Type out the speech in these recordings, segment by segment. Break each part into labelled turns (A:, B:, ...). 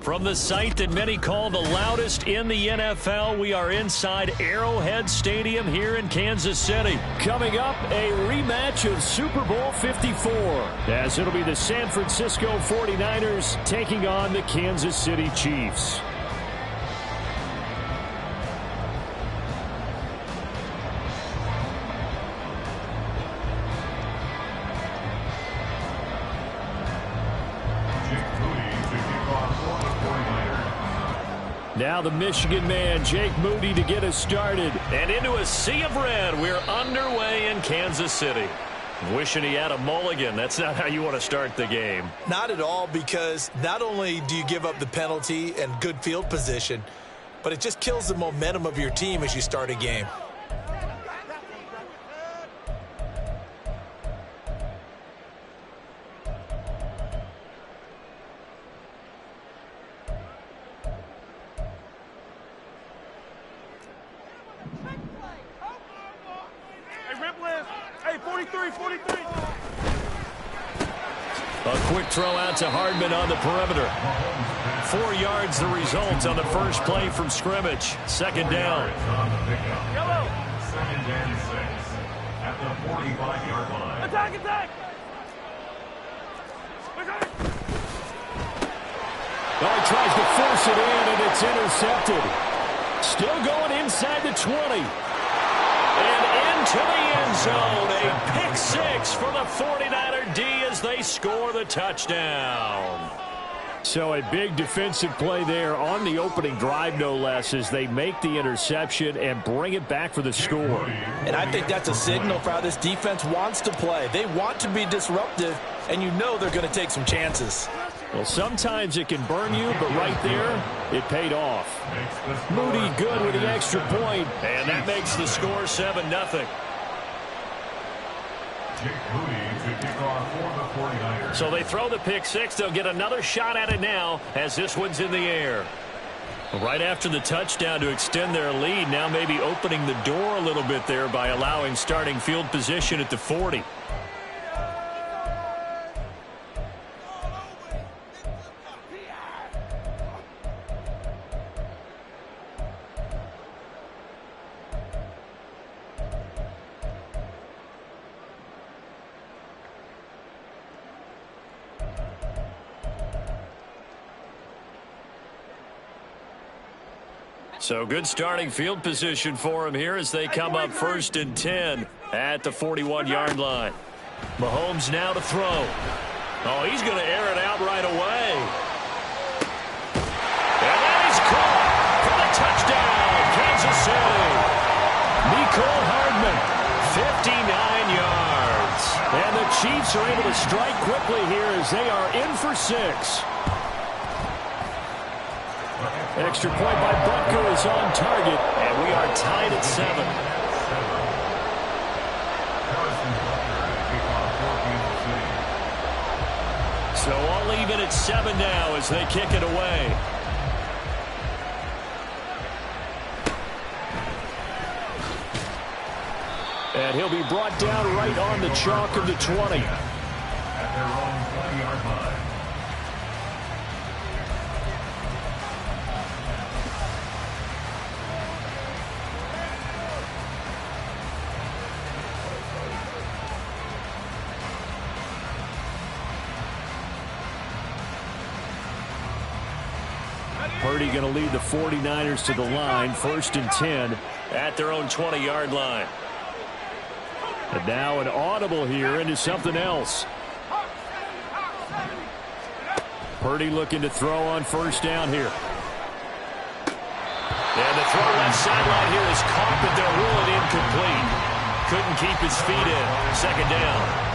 A: From the site that many call the loudest in the NFL, we are inside Arrowhead Stadium here in Kansas City. Coming up, a rematch of Super Bowl 54, as it'll be the San Francisco 49ers taking on the Kansas City Chiefs. Now the Michigan man, Jake Moody, to get us started. And into a sea of red, we're underway in Kansas City. Wishing he had a mulligan. That's not how you want to start the game.
B: Not at all, because not only do you give up the penalty and good field position, but it just kills the momentum of your team as you start a game.
A: A quick throw out to Hardman on the perimeter. 4 yards the result on the first play from scrimmage. Second down.
C: Second and 6 at the 45-yard line.
D: Attack, attack!
A: Oh, he tries to force it in, and it's intercepted. Still going inside the 20. And into the end zone. A pick six for the 49er D as they score the touchdown. So a big defensive play there on the opening drive, no less, as they make the interception and bring it back for the score.
B: And I think that's a signal for how this defense wants to play. They want to be disruptive, and you know they're going to take some chances.
A: Well, sometimes it can burn you, but right there, it paid off. Moody good with the extra point, and that makes the score 7-0. So they throw the pick six. They'll get another shot at it now as this one's in the air. Right after the touchdown to extend their lead, now maybe opening the door a little bit there by allowing starting field position at the 40. So good starting field position for him here as they come up 1st and 10 at the 41-yard line. Mahomes now to throw. Oh, he's going to air it out right away. And that is caught for the touchdown, Kansas City. Mecole Hardman, 59 yards. And the Chiefs are able to strike quickly here as they are in for 6. Extra point by Butker is on target, and we are tied at 7. So all even at 7 now as they kick it away. And he'll be brought down right on the chalk of the 20.
C: At their own 20-yard line.
A: Purdy going to lead the 49ers to the line, 1st and 10 at their own 20-yard line. And now an audible here into something else. Purdy looking to throw on 1st down here. And the throw left sideline here is caught, but they'll rule it incomplete. Couldn't keep his feet in. 2nd down.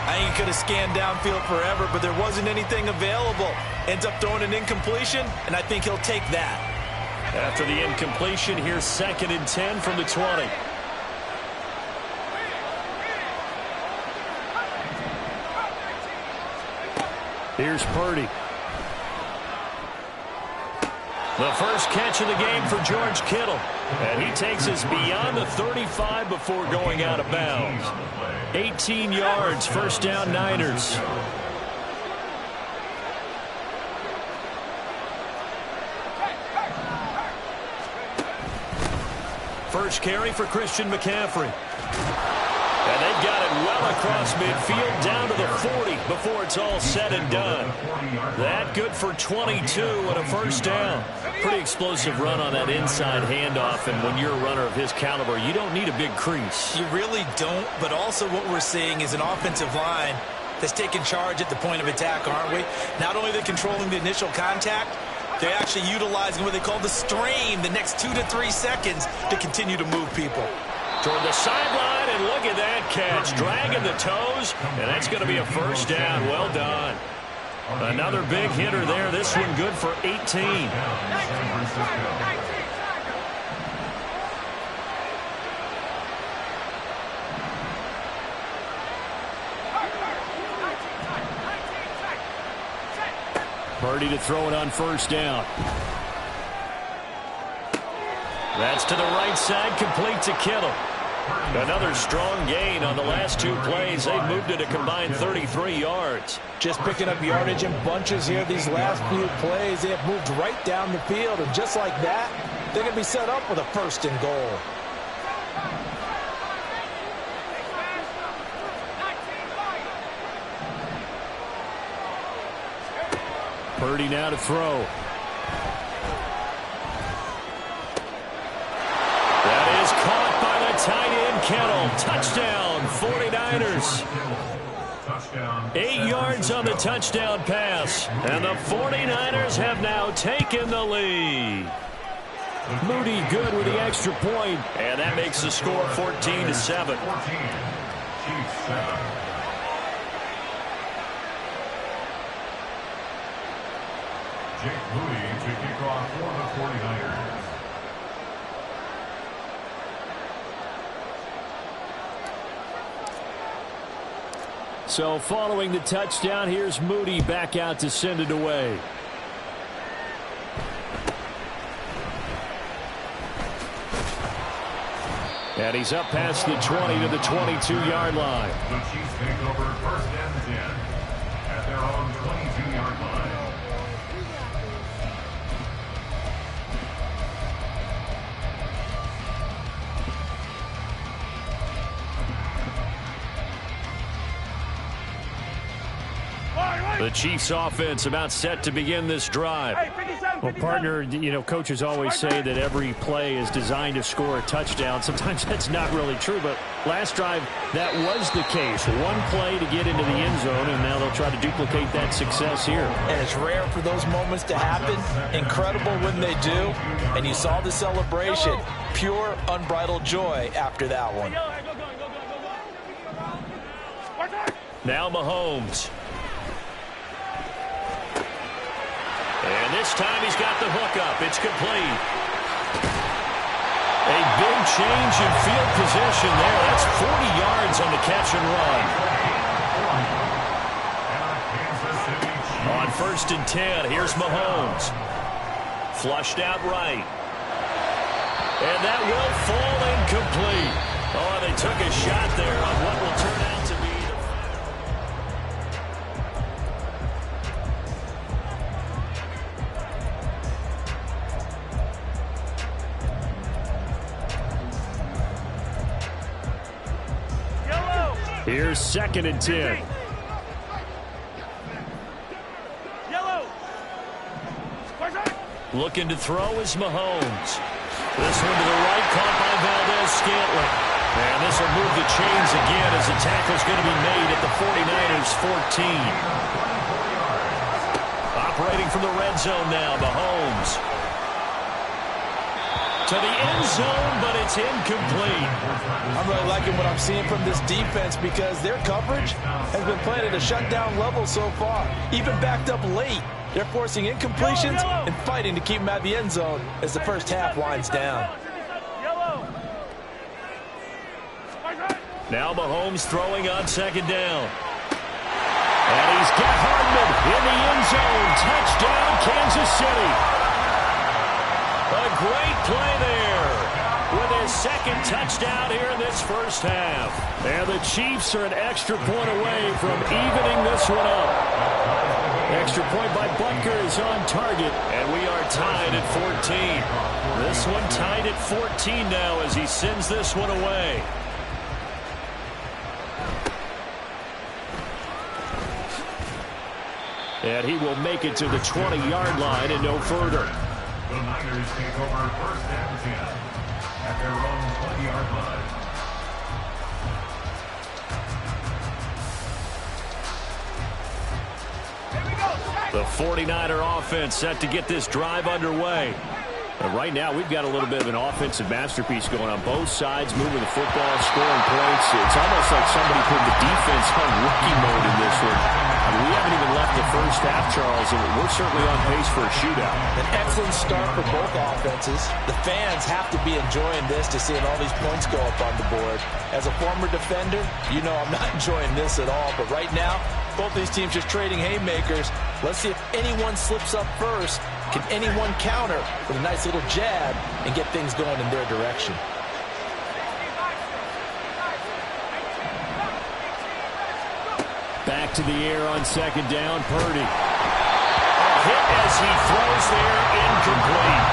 B: I think he could have scanned downfield forever, but there wasn't anything available. Ends up throwing an incompletion, and I think he'll take that.
A: After the incompletion, here's 2nd and 10 from the 20. Here's Purdy. The first catch of the game for George Kittle. And he takes us beyond the 35 before going out of bounds. 18 yards, 1st down Niners. First carry for Christian McCaffrey. And they've got it well across midfield down to the 40 before it's all said and done. That good for 22 and a first down. Pretty explosive run on that inside handoff, and when you're a runner of his caliber, you don't need a big crease.
B: You really don't, but also what we're seeing is an offensive line that's taking charge at the point of attack, aren't we? Not only are they controlling the initial contact, they're actually utilizing what they call the strain the next 2 to 3 seconds to continue to move people.
A: Toward the sideline, and look at that catch. Dragging the toes, and that's going to be a first down. Well done. Another big hitter there. This one good for 18. Purdy to throw it on first down. That's to the right side, complete to Kittle. Another strong gain on the last 2 plays. They've moved it a combined 33 yards.
B: Just picking up yardage in bunches here these last few plays. They have moved right down the field, and just like that, they're going to be set up with a first and goal.
A: Purdy now to throw. That is caught by the tight end, Kittle. Touchdown, 49ers. 8 yards on the touchdown pass. And the 49ers have now taken the lead. Moody good with the extra point. And that makes the score 14-7.
C: Jake Moody to kick off for the 49ers.
A: So following the touchdown, here's Moody back out to send it away. And he's up past the 20 to the 22-yard line.
C: The Chiefs take over first and 10 at their own 22-yard line.
A: The Chiefs offense about set to begin this drive.
D: Well, partner, you know, coaches always say that every play is designed to score a touchdown. Sometimes that's not really true, but last drive, that was the case. One play to get into the end zone, and now they'll try to duplicate that success here.
B: And it's rare for those moments to happen. Incredible when they do. And you saw the celebration. Pure, unbridled joy after that one.
A: Now Mahomes. And this time he's got the hook up. It's complete. A big change in field position there. That's 40 yards on the catch and run. On first and 10, here's Mahomes. Flushed out right. And that will fall incomplete. Oh, they took a shot there on what will turn out to be the Here's second and 10. Looking to throw is Mahomes. This one to the right, caught by Valdez-Scantling. And this will move the chains again as the tackle's going to be made at the 49ers 14. Operating from the red zone now, Mahomes. To the end zone, but it's incomplete.
B: I'm really liking what I'm seeing from this defense because their coverage has been playing at a shutdown level so far. Even backed up late. They're forcing incompletions and fighting to keep them at the end zone as the first half winds down.
A: Now Mahomes throwing on second down. And he's got Hardman in the end zone. Touchdown, Kansas City. A great play there with his second touchdown here in this first half. And the Chiefs are an extra point away from evening this one up. Extra point by Butker is on target, and we are tied at 14. This one tied at 14 now as he sends this one away. And he will make it to the 20-yard line and no further.
C: The Niners take over 1st and 10 at their own 20-yard line.
A: The 49er offense set to get this drive underway. And right now, we've got a little bit of an offensive masterpiece going on both sides, moving the football, scoring points. It's almost like somebody put the defense on rookie mode in this one. I mean, we haven't even left the first half, Charles, and we're certainly on pace for a shootout.
B: An excellent start for both offenses. The fans have to be enjoying this to seeing all these points go up on the board. As a former defender, you know I'm not enjoying this at all. But right now, both these teams just trading haymakers. Let's see if anyone slips up first. Can anyone counter with a nice little jab and get things going in their direction?
A: Back to the air on 2nd down, Purdy. A hit as he throws there, incomplete.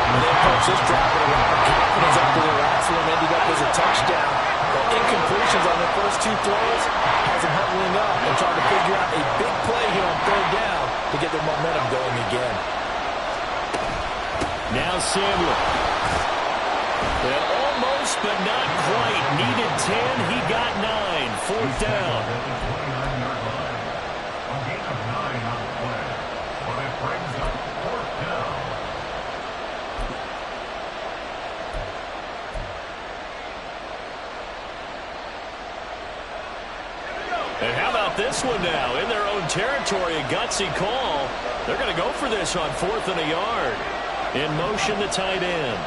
B: And they approach this drive with a lot of confidence after the last one ended up as a touchdown. But incompletions on the first 2 throws has them huddling up and trying to figure out a big play here on 3rd down to get their momentum going again.
A: Now Samuel. And almost, but not quite. Needed 10. He got 9. 4th down.
C: A gain of 9 on the play, but it brings up 4th down.
A: And how about this one now? In their own territory, a gutsy call. They're going to go for this on 4th and a yard. In motion, the tight end.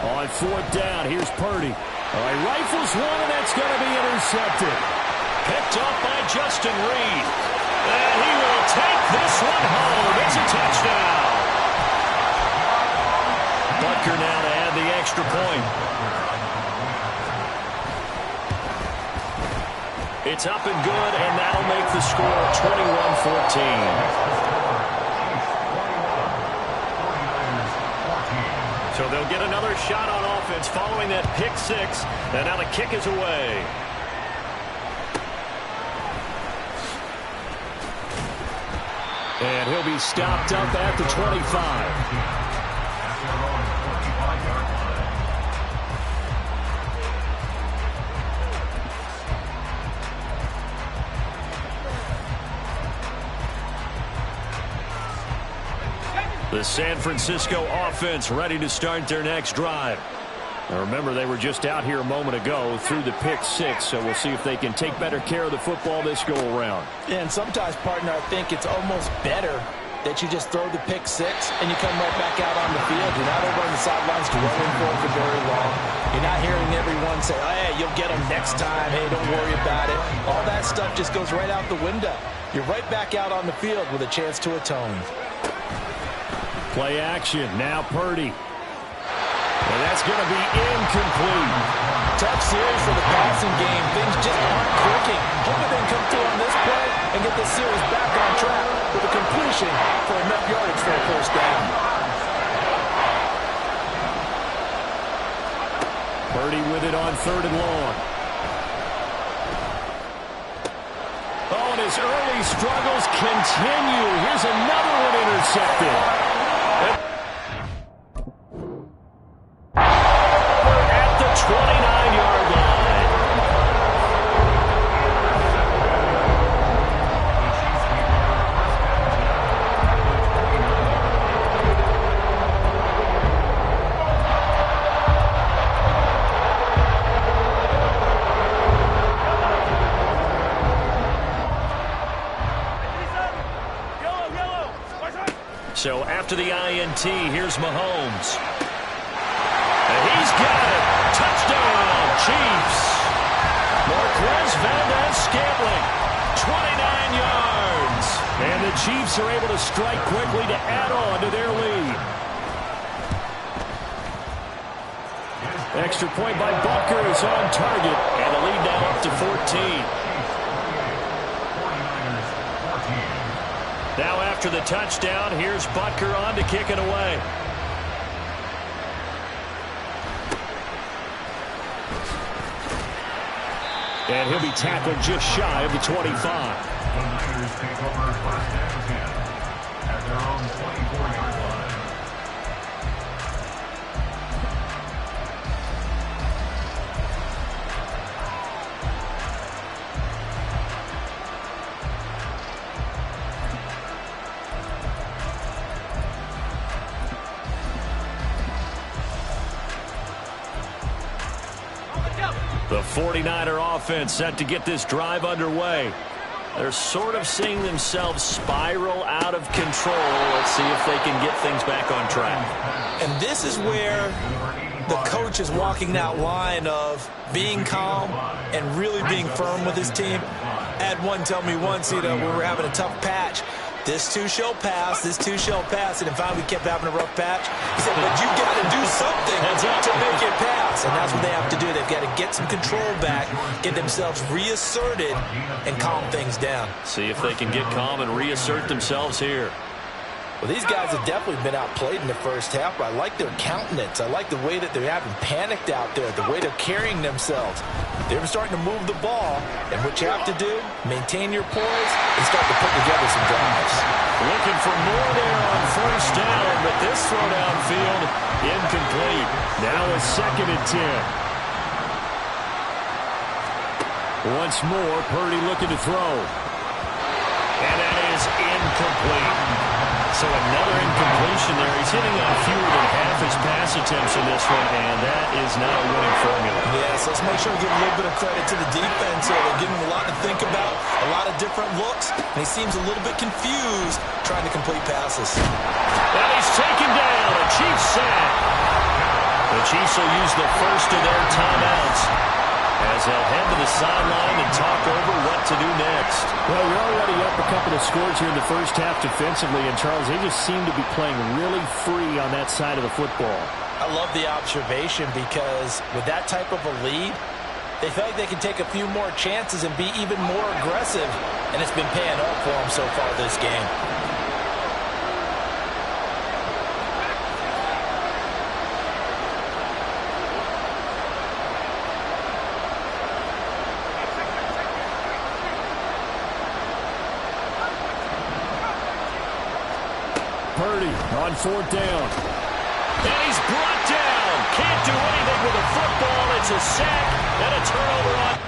A: On 4th down, here's Purdy. All right, rifles one, and that's going to be intercepted. Picked up by Justin Reed. And he will take this one home. It's a touchdown. Butker now to add the extra point. It's up and good, and that'll make the score 21-14. So they'll get another shot on offense following that pick 6, and now the kick is away. And he'll be stopped up at the 25. The San Francisco offense ready to start their next drive. Now remember, they were just out here a moment ago through the pick 6, so we'll see if they can take better care of the football this go around.
B: Yeah, and sometimes, partner, I think it's almost better that you just throw the pick 6 and you come right back out on the field. You're not over on the sidelines dwelling for it for very long. You're not hearing everyone say, oh, hey, you'll get them next time. Hey, don't worry about it. All that stuff just goes right out the window. You're right back out on the field with a chance to atone.
A: Play action. Now Purdy. And that's going to be incomplete.
B: Tough series for the passing game. Things just aren't clicking. Hoping they can come through on this play and get this series back on track with a completion for enough yardage for a 1st down.
A: Purdy with it on 3rd and long. Oh, and his early struggles continue. Here's another one intercepted. At the 29-yard line. So after the INT, here's Mahomes. And he's got it. Touchdown, Chiefs. Marquez Valdez-Scantling, 29 yards. And the Chiefs are able to strike quickly to add on to their lead. Extra point by Butker is on target, and the lead now up to 14. Now after the touchdown, here's Butker on to kick it away. And he'll be tackled just shy of the 25.
C: The Niners take over first and 10 at their own 24-yard line.
A: The 49er offense set to get this drive underway. They're sort of seeing themselves spiral out of control. Let's see if they can get things back on track.
B: And this is where the coach is walking that line of being calm and really being firm with his team. I had one tell me once, when we were having a tough patch, this too shall pass, this too shall pass. And finally we kept having a rough patch. He said, but you got to do something to make it pass. And that's what they have to do. They've got to get some control back, get themselves reasserted, and calm things down.
A: See if they can get calm and reassert themselves here.
B: Well, these guys have definitely been outplayed in the first half, but I like their countenance. I like the way that they're having panicked out there, the way they're carrying themselves. They're starting to move the ball, and what you have to do, maintain your poise and start to put together some drives.
A: Looking for more there on first down, but this throw downfield incomplete. Now a 2nd and 10. Once more, Purdy looking to throw. And that is incomplete. So another incompletion there. He's hitting on fewer than half his pass attempts in this one, and that is not a winning formula.
B: Yes, let's make sure we give a little bit of credit to the defense here. They're giving him a lot to think about, a lot of different looks, and he seems a little bit confused trying to complete passes.
A: And he's taken down. A Chiefs sack. The Chiefs will use the first of their timeouts as they'll head to the sideline and talk over what to do next.
D: Well, you're already up a couple of scores here in the first half defensively, and Charles, they just seem to be playing really free on that side of the football.
B: I love the observation because with that type of a lead, they feel like they can take a few more chances and be even more aggressive, and it's been paying off for them so far this game.
A: Purdy on 4th down. And he's brought down. Can't do anything with the football. It's a sack and a turnover on.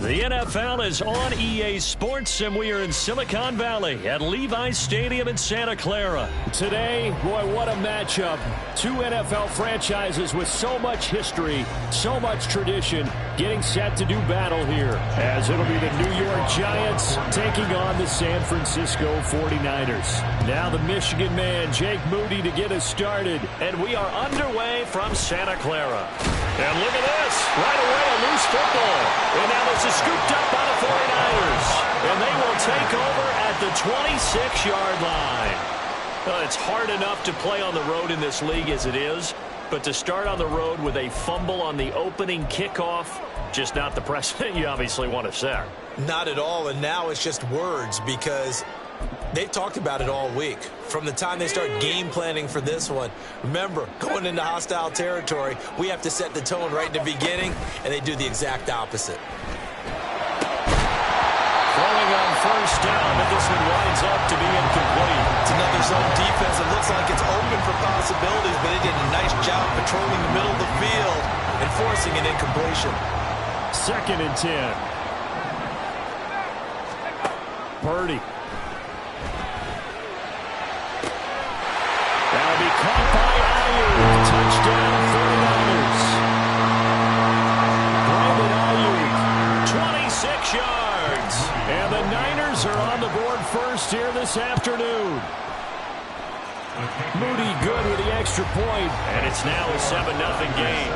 A: The NFL is on EA Sports, and we are in Silicon Valley at Levi's Stadium in Santa Clara. Today, boy, what a matchup. Two NFL franchises with so much history, so much tradition, getting set to do battle here, as it'll be the New York Giants taking on the San Francisco 49ers. Now the Michigan man, Jake Moody, to get us started. And we are underway from Santa Clara. And look at this. Right away, a loose football. And now this is scooped up by the 49ers. And they will take over at the 26-yard line. Well, it's hard enough to play on the road in this league as it is. But to start on the road with a fumble on the opening kickoff, just not the precedent you obviously want to set.
B: Not at all, and now it's just words because They've talked about it all week, from the time they start game planning for this one. Remember, going into hostile territory, we have to set the tone right in the beginning, and they do the exact opposite.
A: Throwing on first down, but this one winds up to be incomplete.
B: It's another zone defense. It looks like it's open for possibilities, but they did a nice job patrolling the middle of the field and forcing an incompletion.
D: 2nd and 10. Purdy.
A: That'll be caught by Ayuk. Touchdown, 49ers. Brandon Ayuk, 26 yards. And the Niners are on the board first here this afternoon. Moody good with the extra point.
D: And it's now a 7-0 game.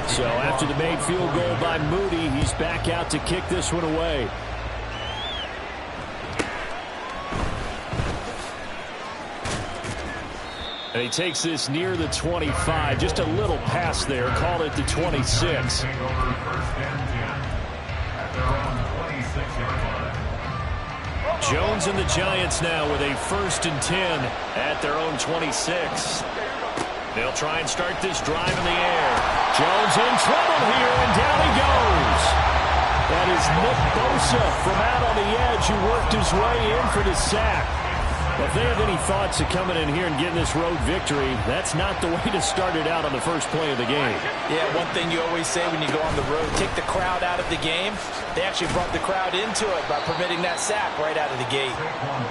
A: So after the made field goal by Moody, he's back out to kick this one away. And he takes this near the 25. Just a little pass there. Call it the 26. Jones and the Giants now with a 1st and 10 at their own 26. They'll try and start this drive in the air. Jones in trouble here, and down he goes. That is Nick Bosa from out on the edge who worked his way in for the sack. Well, if they have any thoughts of coming in here and getting this road victory, that's not the way to start it out on the first play of the game.
B: Yeah, one thing you always say when you go on the road, take the crowd out of the game. They actually brought the crowd into it by permitting that sack right out of the gate.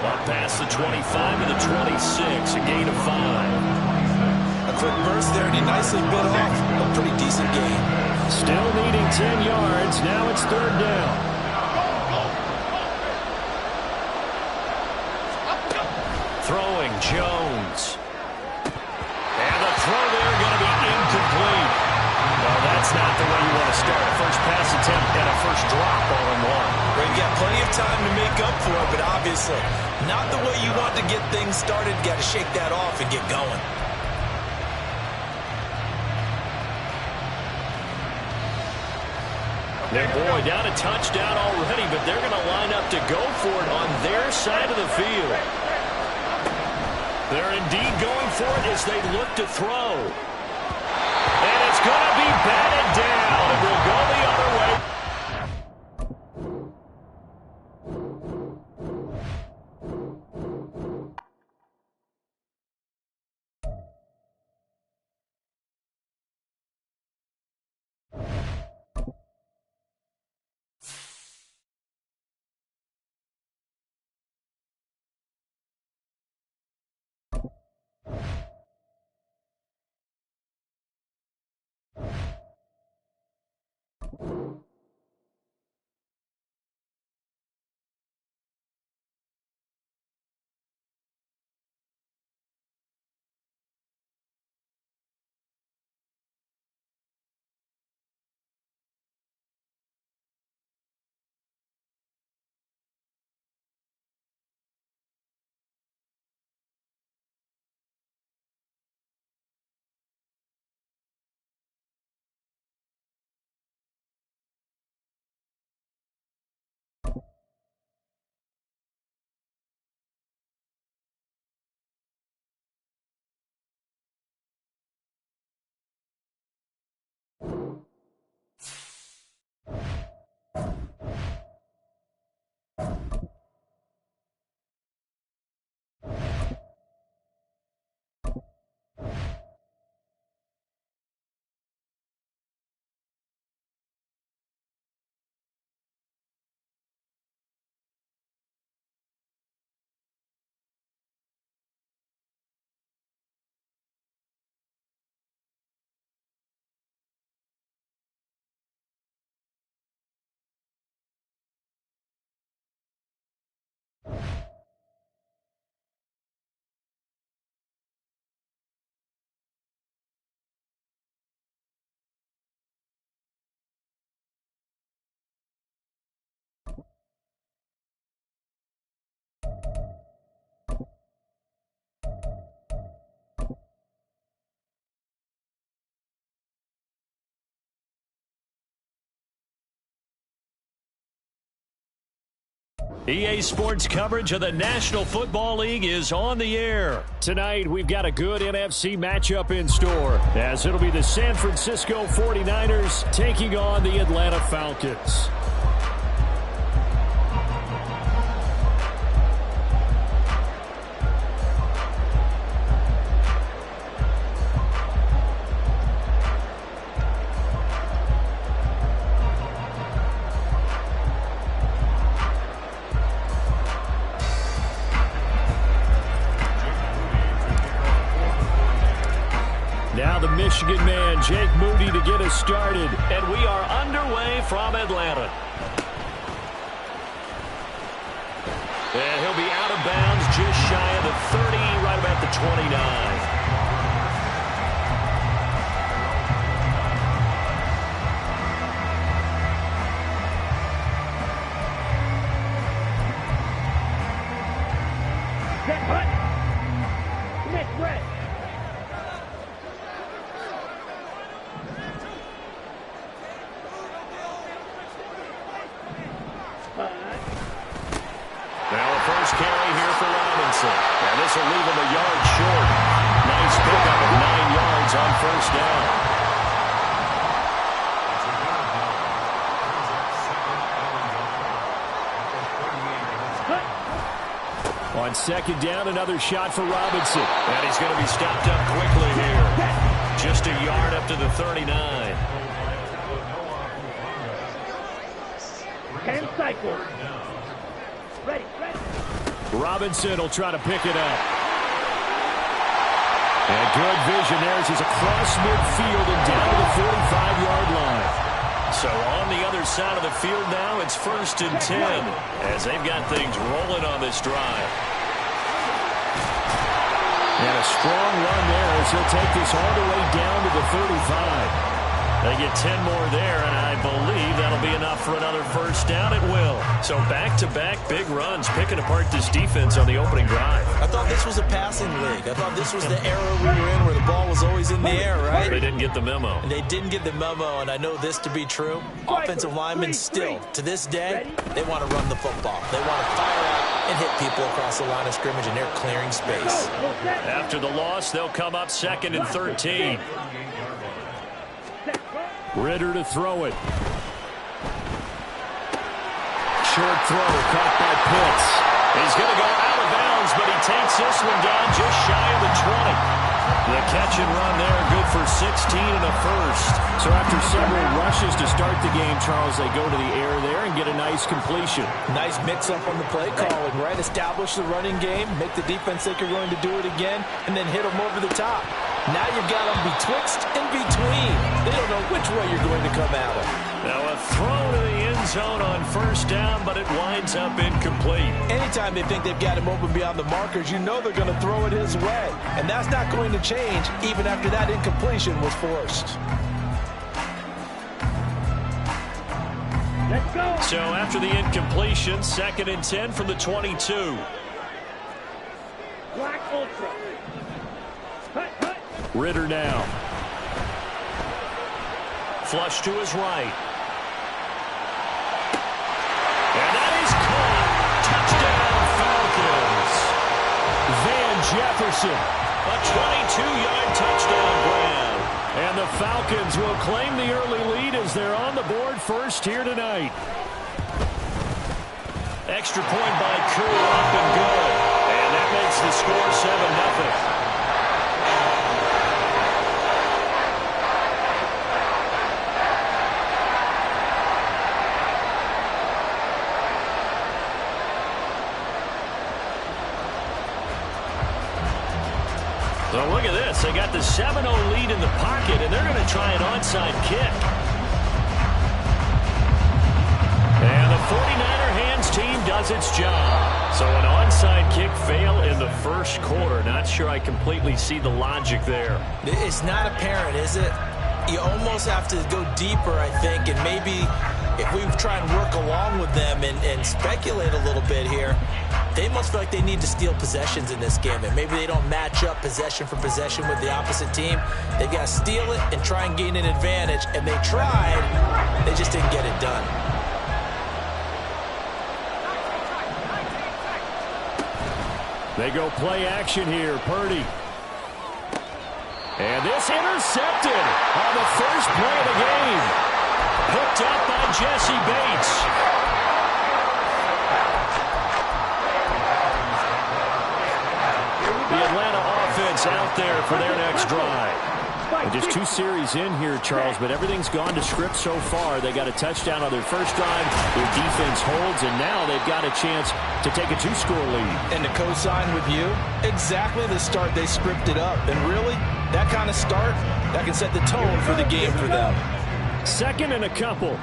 A: Up past the 25 to the 26, a gain of 5.
B: A quick burst there, and he nicely bit off a pretty decent gain.
A: Still needing 10 yards. Now it's 3rd down. Throwing Jones. And the throw there going to be incomplete. No, that's not the way you want to start a first pass attempt and a first drop all in one.
B: Well, you got plenty of time to make up for it, but obviously not the way you want to get things started. Got to shake that off and get going.
A: Their boy down a touchdown already, but they're going to line up to go for it on their side of the field. They're indeed going for it as they look to throw. And it's going to be batted down. It will go the other way. EA Sports coverage of the National Football League is on the air.
D: Tonight, we've got a good NFC matchup in store, as it'll be the San Francisco 49ers taking on the Atlanta Falcons. Now the Michigan man, Jake Moody, to get us started.
A: And we are underway from Atlanta. And he'll be out of bounds just shy of the 30, right about the 29. Now a first carry here for Robinson. And this will leave him a yard short. Nice pickup of 9 yards on first down.
D: On second down, another shot for Robinson.
A: And he's going to be stopped up quickly here. Just a yard up to the 39.
E: 10 cycles. Ready.
D: Robinson will try to pick it up. And good vision there as he's across midfield and down to the 45-yard line.
A: So on the other side of the field now, it's 1st and 10 as they've got things rolling on this drive.
D: And a strong run there as he'll take this all the way down to the 35.
A: They get 10 more there, and I believe that'll be enough for another first down. It will. So back-to-back big runs, picking apart this defense on the opening drive.
B: I thought this was a passing league. I thought this was the era we were in where the ball was always in the air, right?
A: They didn't get the memo.
B: And they didn't get the memo, and I know this to be true. Offensive linemen still, to this day, they want to run the football. They want to fire out and hit people across the line of scrimmage, and they're clearing space.
A: After the loss, they'll come up 2nd and 13.
D: Ritter to throw it. Short throw, caught by Pitts.
A: He's going to go out of bounds, but he takes this one down just shy of the 20. The catch and run there, good for 16 and a first.
D: So after several rushes to start the game, Charles, they go to the air there and get a nice completion.
B: Nice mix-up on the play calling, right? Establish the running game, make the defense think you're going to do it again, and then hit them over the top. Now you've got them betwixt and between. They don't know which way you're going to come at them.
A: Now a throw to the end zone on first down, but it winds up incomplete.
B: Anytime they think they've got him open beyond the markers, you know they're going to throw it his way. And that's not going to change even after that incompletion was forced.
E: Let's go.
A: So after the incompletion, 2nd and 10 from the 22.
E: Black Ultra. Hut.
D: Ritter now.
A: Flush to his right. And that is caught.
D: Touchdown, Falcons. Van Jefferson.
A: A 22-yard touchdown grab.
D: And the Falcons will claim the early lead as they're on the board first here tonight.
A: Extra point by Crew, up and good. And that makes the score 7-0. So look at this. They got the 7-0 lead in the pocket, and they're going to try an onside kick. And the 49er hands team does its job. So an onside kick fail in the first quarter. Not sure I completely see the logic there.
B: It's not apparent, is it? You almost have to go deeper, I think, and maybe if we try and work along with them and speculate a little bit here, they must feel like they need to steal possessions in this game, and maybe they don't match up possession for possession with the opposite team. They've got to steal it and try and gain an advantage, and they tried. They just didn't get it done.
D: They go play action here. Purdy. And this intercepted on the first play of the game. Picked up by Jesse Bates. The Atlanta offense out there for their next drive. And just 2 series in here, Charles, but everything's gone to script so far. They got a touchdown on their first drive. Their defense holds, and now they've got a chance to take a 2-score lead.
B: And to co-sign with you, exactly the start they scripted up. And really, that kind of start, that can set the tone for the game for them.
D: Second and a couple.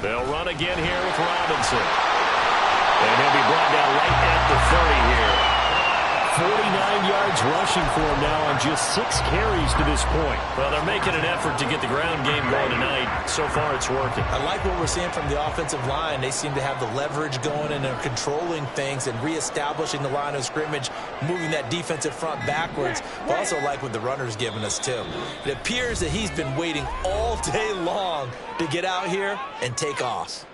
D: They'll run again here with Robinson. And he'll be brought down right at the 30 here. 49 yards rushing for him now on just 6 carries to this point.
A: Well, they're making an effort to get the ground game going tonight. So far, it's working.
B: I like what we're seeing from the offensive line. They seem to have the leverage going, and they're controlling things and reestablishing the line of scrimmage, moving that defensive front backwards. But also like what the runner's giving us, too. It appears that he's been waiting all day long to get out here and take off.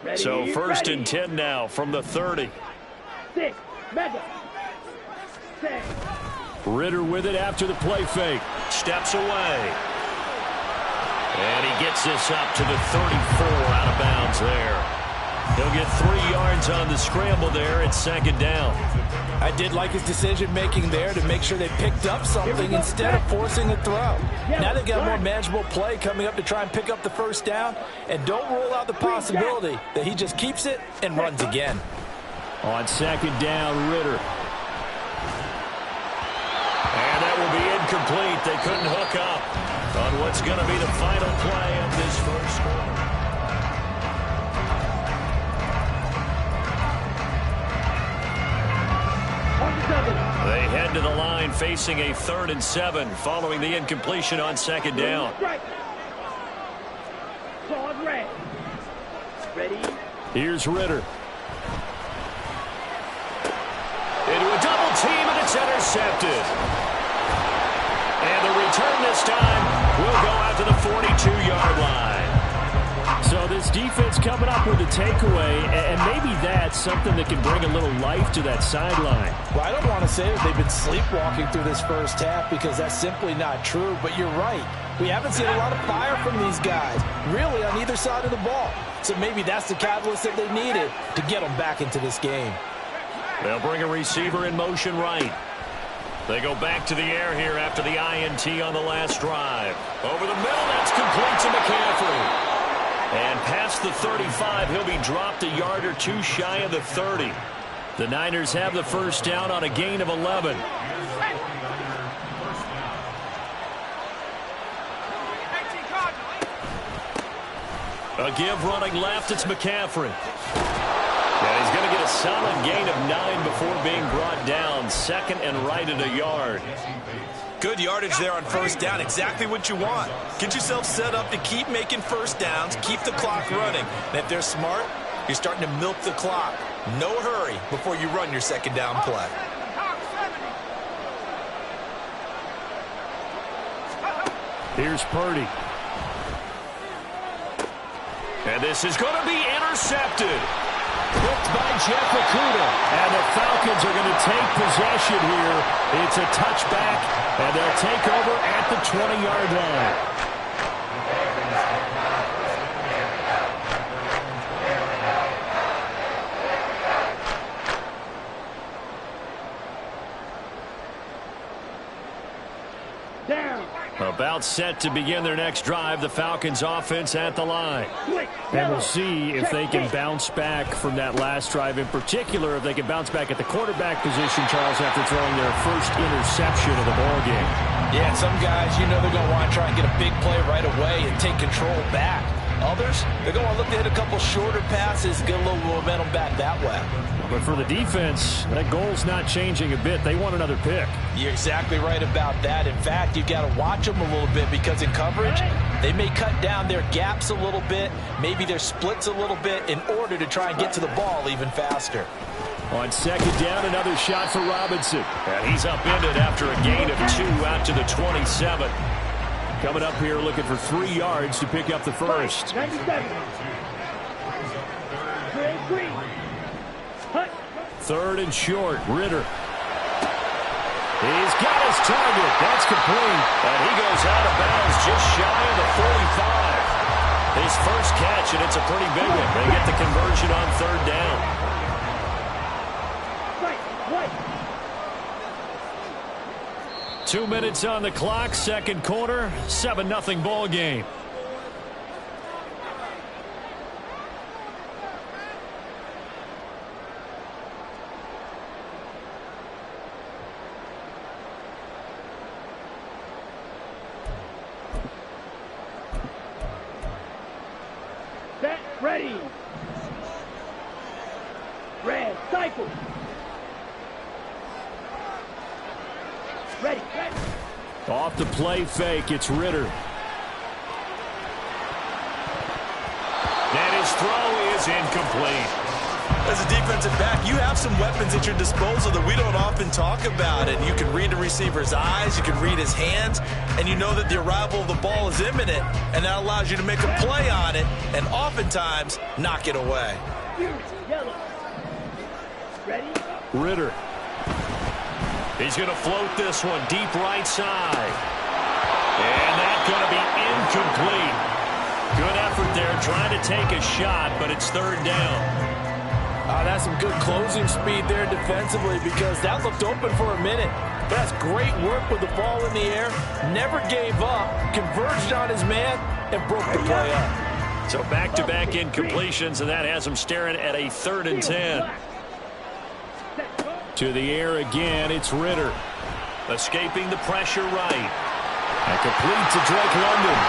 E: Ready,
D: So first
E: ready.
D: and 10 now from the 30.
E: 6, Madden. 6.
D: Ritter with it after the play fake. Steps away. And he gets this up to the 34 out of bounds there. He'll get 3 yards on the scramble there. It's second down.
B: I did like his decision-making there to make sure they picked up something instead of forcing a throw. Now they've got a more manageable play coming up to try and pick up the first down. And don't rule out the possibility that he just keeps it and runs again.
D: On second down, Ritter. And that will be incomplete. They couldn't hook up on what's going to be the final play of this first quarter. They head to the line facing a 3rd and 7 following the incompletion on second down.
E: Ready.
D: Here's Ritter. Into a double team, and it's intercepted. And the return this time will go out to the 42-yard line. So this defense coming up with a takeaway, and maybe that's something that can bring a little life to that sideline.
B: Well, I don't want to say that they've been sleepwalking through this first half because that's simply not true, but you're right. We haven't seen a lot of fire from these guys, really, on either side of the ball. So maybe that's the catalyst that they needed to get them back into this game.
D: They'll bring a receiver in motion right. They go back to the air here after the INT on the last drive. Over the middle, that's complete to McCaffrey. And past the 35, he'll be dropped a yard or 2 shy of the 30. The Niners have the first down on a gain of 11. A give running left, it's McCaffrey. And he's going to get a solid gain of 9 before being brought down. 2nd and right at a yard.
B: Good yardage there on first down. Exactly what you want. Get yourself set up to keep making first downs, keep the clock running. And if they're smart, you're starting to milk the clock. No hurry before you run your second down play.
D: Here's Purdy. And this is going to be intercepted. Picked by Jeff Okudah. And the Falcons are going to take possession here. It's a touchback, and they'll take over at the 20-yard line. About set to begin their next drive, the Falcons offense at the line. And we'll see if they can bounce back from that last drive, in particular if they can bounce back at the quarterback position, Charles, after throwing their first interception of the ball game.
B: Yeah, some guys, you know they're going to want to try and get a big play right away and take control back. Others, they're going to look to hit a couple shorter passes, get a little momentum back that way.
D: But for the defense, that goal's not changing a bit. They want another pick.
B: You're exactly right about that. In fact, you've got to watch them a little bit because in coverage, they may cut down their gaps a little bit, maybe their splits a little bit in order to try and get to the ball even faster.
D: On second down, another shot for Robinson. And he's upended after a gain of 2 out to the 27. Coming up here looking for 3 yards to pick up the first.
E: 97. Green. Hut.
D: Third and short, Ritter. He's got his target. That's complete. And he goes out of bounds just shy of the 45. His first catch, and it's a pretty big one. They get the conversion on third down.
E: Right.
D: 2 minutes on the clock, second quarter, 7-0 ball game.
E: Set. Ready. Red. Cycle. Ready.
D: Off the play fake, it's Ritter. And his throw is incomplete.
B: As a defensive back, you have some weapons at your disposal that we don't often talk about. And you can read the receiver's eyes, you can read his hands, and you know that the arrival of the ball is imminent. And that allows you to make a play on it and oftentimes knock it away.
E: Yellow. Ready.
D: Ritter. He's going to float this one deep right side. And that's going to be incomplete. Good effort there trying to take a shot, but it's third down.
B: That's some good closing speed there defensively because that looked open for a minute. But that's great work with the ball in the air. Never gave up, converged on his man, and broke the play up.
D: So back-to-back incompletions, and that has him staring at a 3rd and 10. To the air again, it's Ritter. Escaping the pressure right. And complete to Drake London.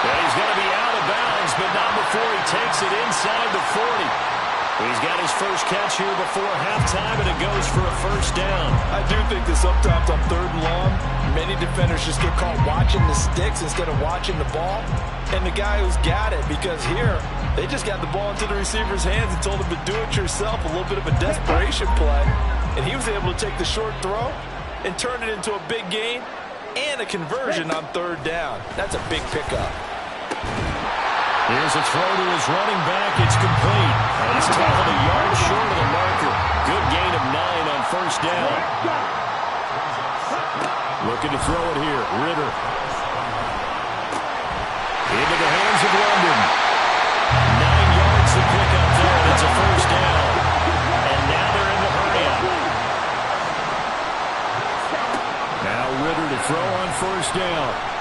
D: And he's going to be out of bounds, but not before he takes it inside the 40. He's got his first catch here before halftime, and it goes for a first down.
B: I do think that sometimes on 3rd and long, many defenders just get caught watching the sticks instead of watching the ball. And the guy who's got it, because here, they just got the ball into the receiver's hands and told him to do it yourself, a little bit of a desperation play. And he was able to take the short throw and turn it into a big gain and a conversion on 3rd down. That's a big pickup.
D: Here's a throw to his running back. It's complete. And he's tackled a yard short of the marker. Good gain of 9 on first down. Looking to throw it here. Ritter. Into the hands of London. 9 yards to pick up there. That's a first down. And now they're in the hurry-up. Now Ritter to throw on first down.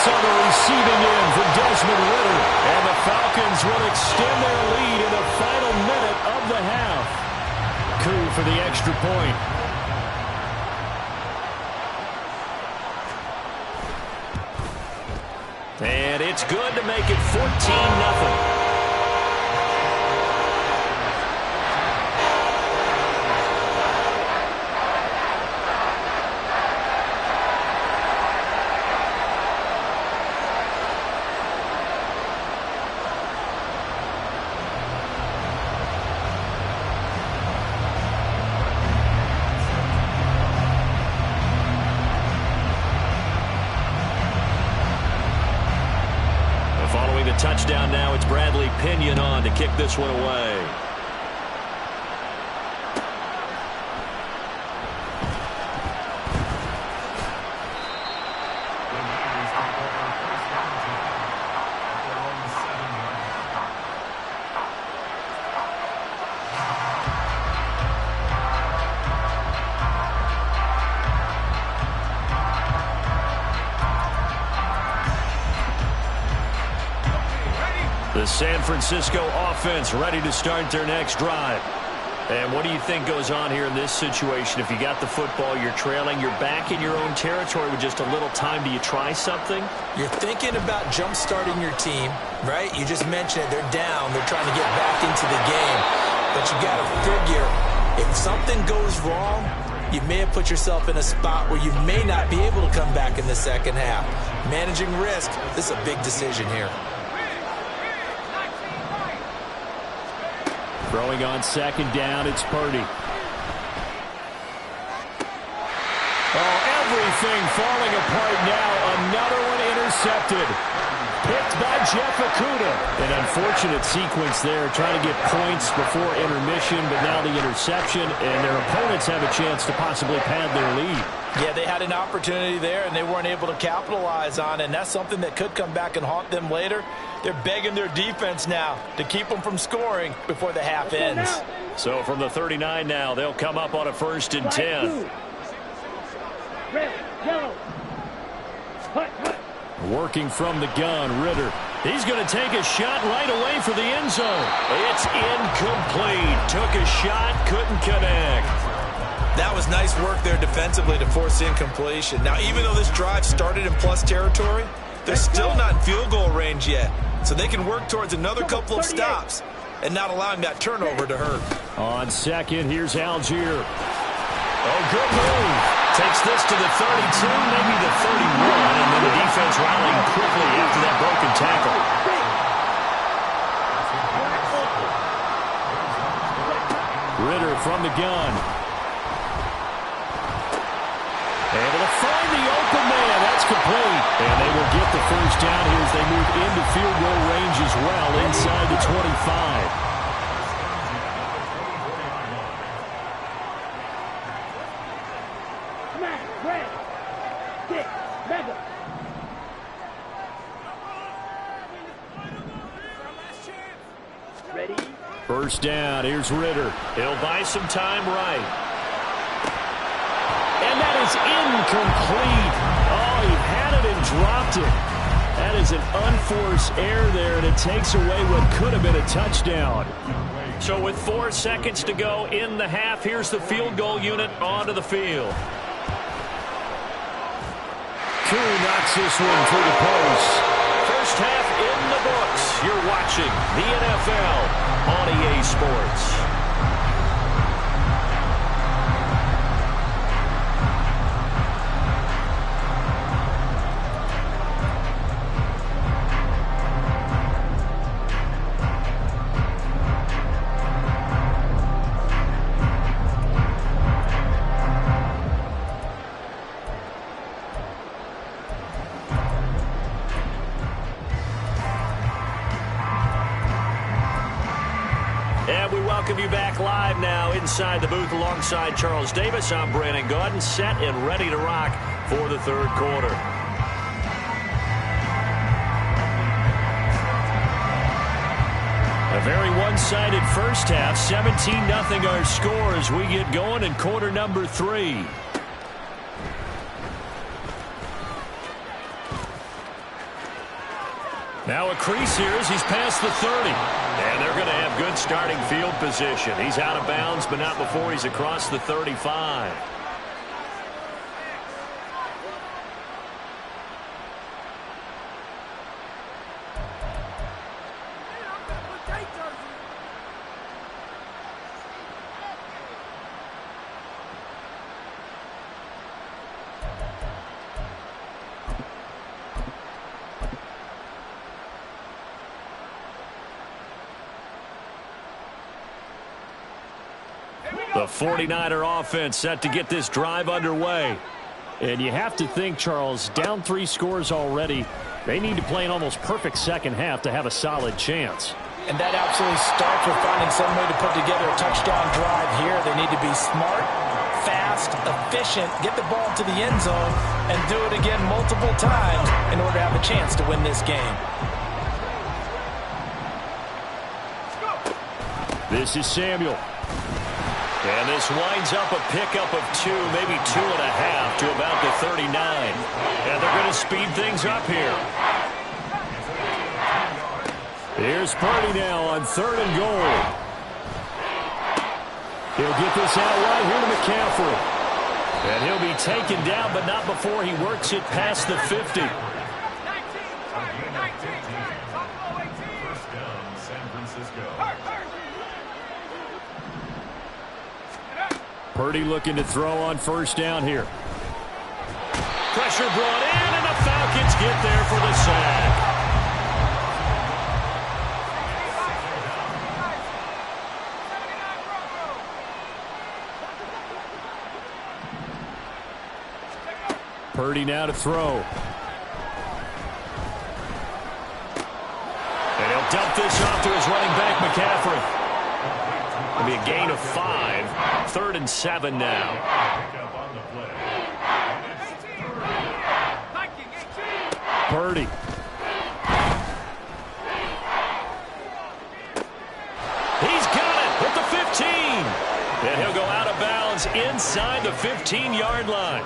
D: On the receiving end for Desmond Ritter. And the Falcons will extend their lead in the final minute of the half. Coup for the extra point. And it's good to make it 14-0. Touchdown now. It's Bradley Pinion on to kick this one away. The San Francisco offense ready to start their next drive. And what do you think goes on here in this situation? If you got the football, you're trailing, you're back in your own territory with just a little time. Do you try something?
B: You're thinking about jump-starting your team, right? You just mentioned it. They're down. They're trying to get back into the game. But you got to figure, if something goes wrong, you may have put yourself in a spot where you may not be able to come back in the second half. Managing risk, this is a big decision here.
D: Throwing on second down, it's Purdy. Oh, everything falling apart now. Another one intercepted. Picked by Jeff Okudah. An unfortunate sequence there, trying to get points before intermission, but now the interception, and their opponents have a chance to possibly pad their lead.
B: Yeah, they had an opportunity there, and they weren't able to capitalize on it, and that's something that could come back and haunt them later. They're begging their defense now to keep them from scoring before the half ends.
D: So from the 39 now, they'll come up on a 1st and 10.
E: Red, yellow. Hut, hut.
D: Working from the gun, Ritter. He's going to take a shot right away for the end zone. It's incomplete. Took a shot, couldn't connect.
B: That was nice work there defensively to force incompletion. Now, even though this drive started in plus territory, they're still not in field goal range yet. So they can work towards another couple of stops and not allowing that turnover to hurt.
D: On second, here's Algier. Oh, good move. Takes this to the 32, maybe the 31, and then the defense rallying quickly after that broken tackle. Ritter from the gun. Able to find the open man. That's complete. And they will get the first down here as they move into field goal range as well, inside the 25.
E: Ready?
D: First down, here's Ritter. He'll buy some time right. And that is incomplete. Oh, he had it and dropped it. That is an unforced error there, and it takes away what could have been a touchdown. So with 4 seconds to go in the half, here's the field goal unit onto the field. Koo knocks this one through the post. First half in the books. You're watching the NFL on EA Sports. Welcome you back live now inside the booth alongside Charles Davis. I'm Brandon Gaudin, set and ready to rock for the third quarter. A very one-sided first half, 17-0 our score as we get going in quarter number 3. Now a crease here as he's past the 30. And they're going to have good starting field position. He's out of bounds, but not before he's across the 35. The 49er offense set to get this drive underway. And you have to think, Charles, down 3 scores already. They need to play an almost perfect second half to have a solid chance.
B: And that absolutely starts with finding some way to put together a touchdown drive here. They need to be smart, fast, efficient, get the ball to the end zone, and do it again multiple times in order to have a chance to win this game.
D: This is Samuel. And this winds up a pickup of 2, maybe 2.5 to about the 39. And they're going to speed things up here. Here's Purdy now on 3rd and goal. He'll get this out right here to McCaffrey. And he'll be taken down, but not before he works it past the 50.
C: First down, San Francisco.
D: Purdy looking to throw on first down here. Pressure brought in, and the Falcons get there for the sack. Purdy now to throw. And he'll dump this off to his running back, McCaffrey. It'll be a gain of 5. 3rd and 7 now. Purdy. He's got it at the 15. And he'll go out of bounds inside the 15-yard line.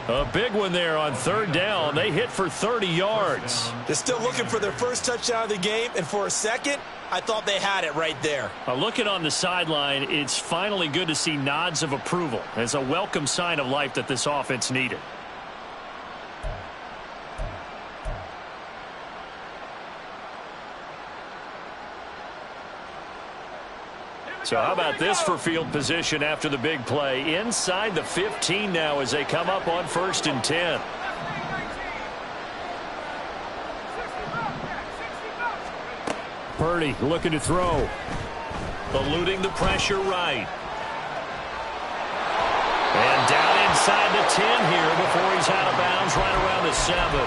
D: A big one there on 3rd down. They hit for 30 yards.
B: They're still looking for their first touchdown of the game, and for a second, I thought they had it right there.
D: Looking on the sideline, it's finally good to see nods of approval. It's a welcome sign of life that this offense needed. So how about this for field position after the big play? Inside the 15 now as they come up on 1st and 10. Purdy looking to throw. Eluding the pressure right. And down inside the 10 here before he's out of bounds right around the 7.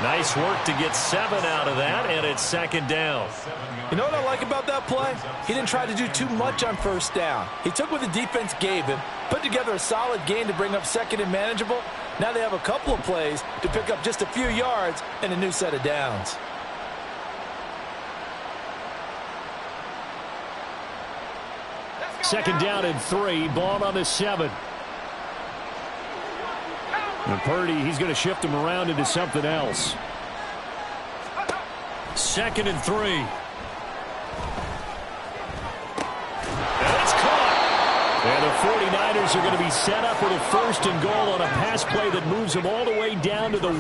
D: Nice work to get 7 out of that, and it's 2nd down.
B: You know what I like about that play? He didn't try to do too much on 1st down. He took what the defense gave him, put together a solid gain to bring up 2nd and manageable. Now they have a couple of plays to pick up just a few yards and a new set of downs.
D: Second down and 3, ball on the 7. And Purdy, he's going to shift him around into something else. 2nd and 3. And it's caught. And the 49ers are going to be set up with a 1st and goal on a pass play that moves them all the way down to the 1.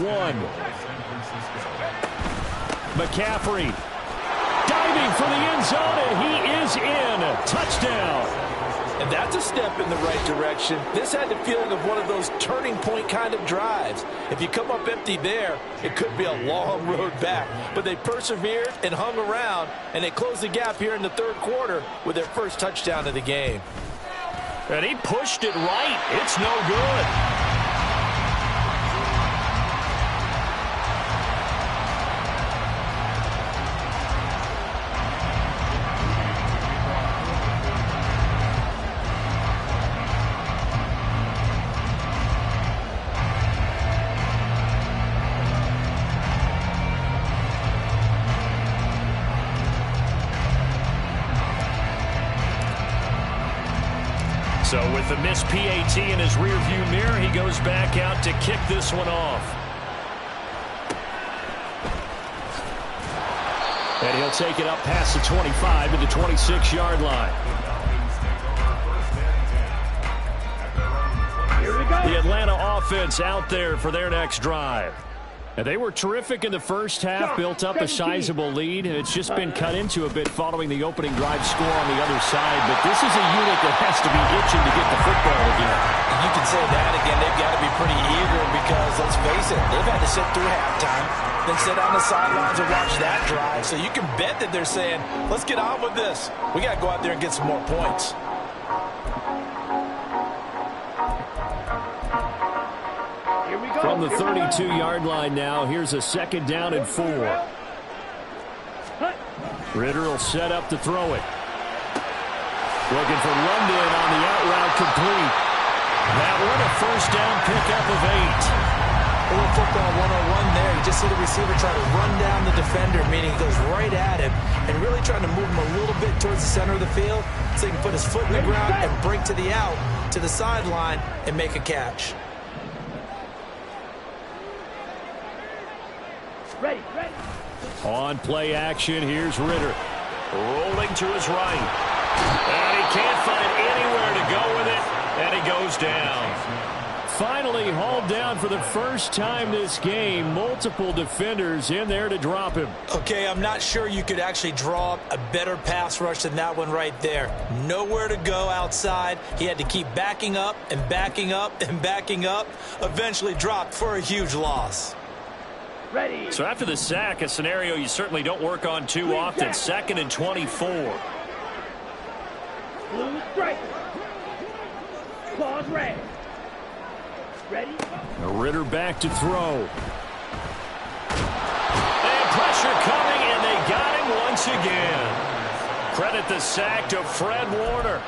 D: McCaffrey diving for the end zone, and he is in. Touchdown.
B: And that's a step in the right direction. This had the feeling of one of those turning point kind of drives. If you come up empty there, it could be a long road back. But they persevered and hung around, and they closed the gap here in the 3rd quarter with their first touchdown of the game.
D: And he pushed it right. It's no good. So with the missed PAT in his rearview mirror, he goes back out to kick this one off. And he'll take it up past the 25 to the 26-yard line. The Atlanta offense out there for their next drive. And they were terrific in the first half, built up a sizable lead, and it's just been cut into a bit following the opening drive score on the other side. But this is a unit that has to be itching to get the football again.
B: And you can say that again. They've got to be pretty eager because, let's face it, they've had to sit through halftime, then sit on the sidelines and watch that drive. So you can bet that they're saying, let's get on with this. We got to go out there and get some more points.
D: From the 32-yard line now, here's a 2nd down and 4. Ritter will set up to throw it. Looking for London on the out route complete. That one a 1st down pickup of 8.
B: A little football 101 there. You just see the receiver try to run down the defender, meaning he goes right at him and really trying to move him a little bit towards the center of the field so he can put his foot in the ground and break to the out, to the sideline, and make a catch.
E: Ready.
D: On play action, here's Ritter. Rolling to his right. And he can't find anywhere he goes down. Finally hauled down for the first time this game. Multiple defenders in there to drop him.
B: Okay, I'm not sure you could actually draw up a better pass rush than that one right there. Nowhere to go outside. He had to keep backing up and backing up and backing up. Eventually dropped for a huge loss.
E: Ready.
D: So after the sack, a scenario you certainly don't work on too often. 2nd and 24.
E: Blue strike. Claws red. Ready.
D: Ritter back to throw. And pressure coming, and they got him once again. Credit the sack to Fred Warner.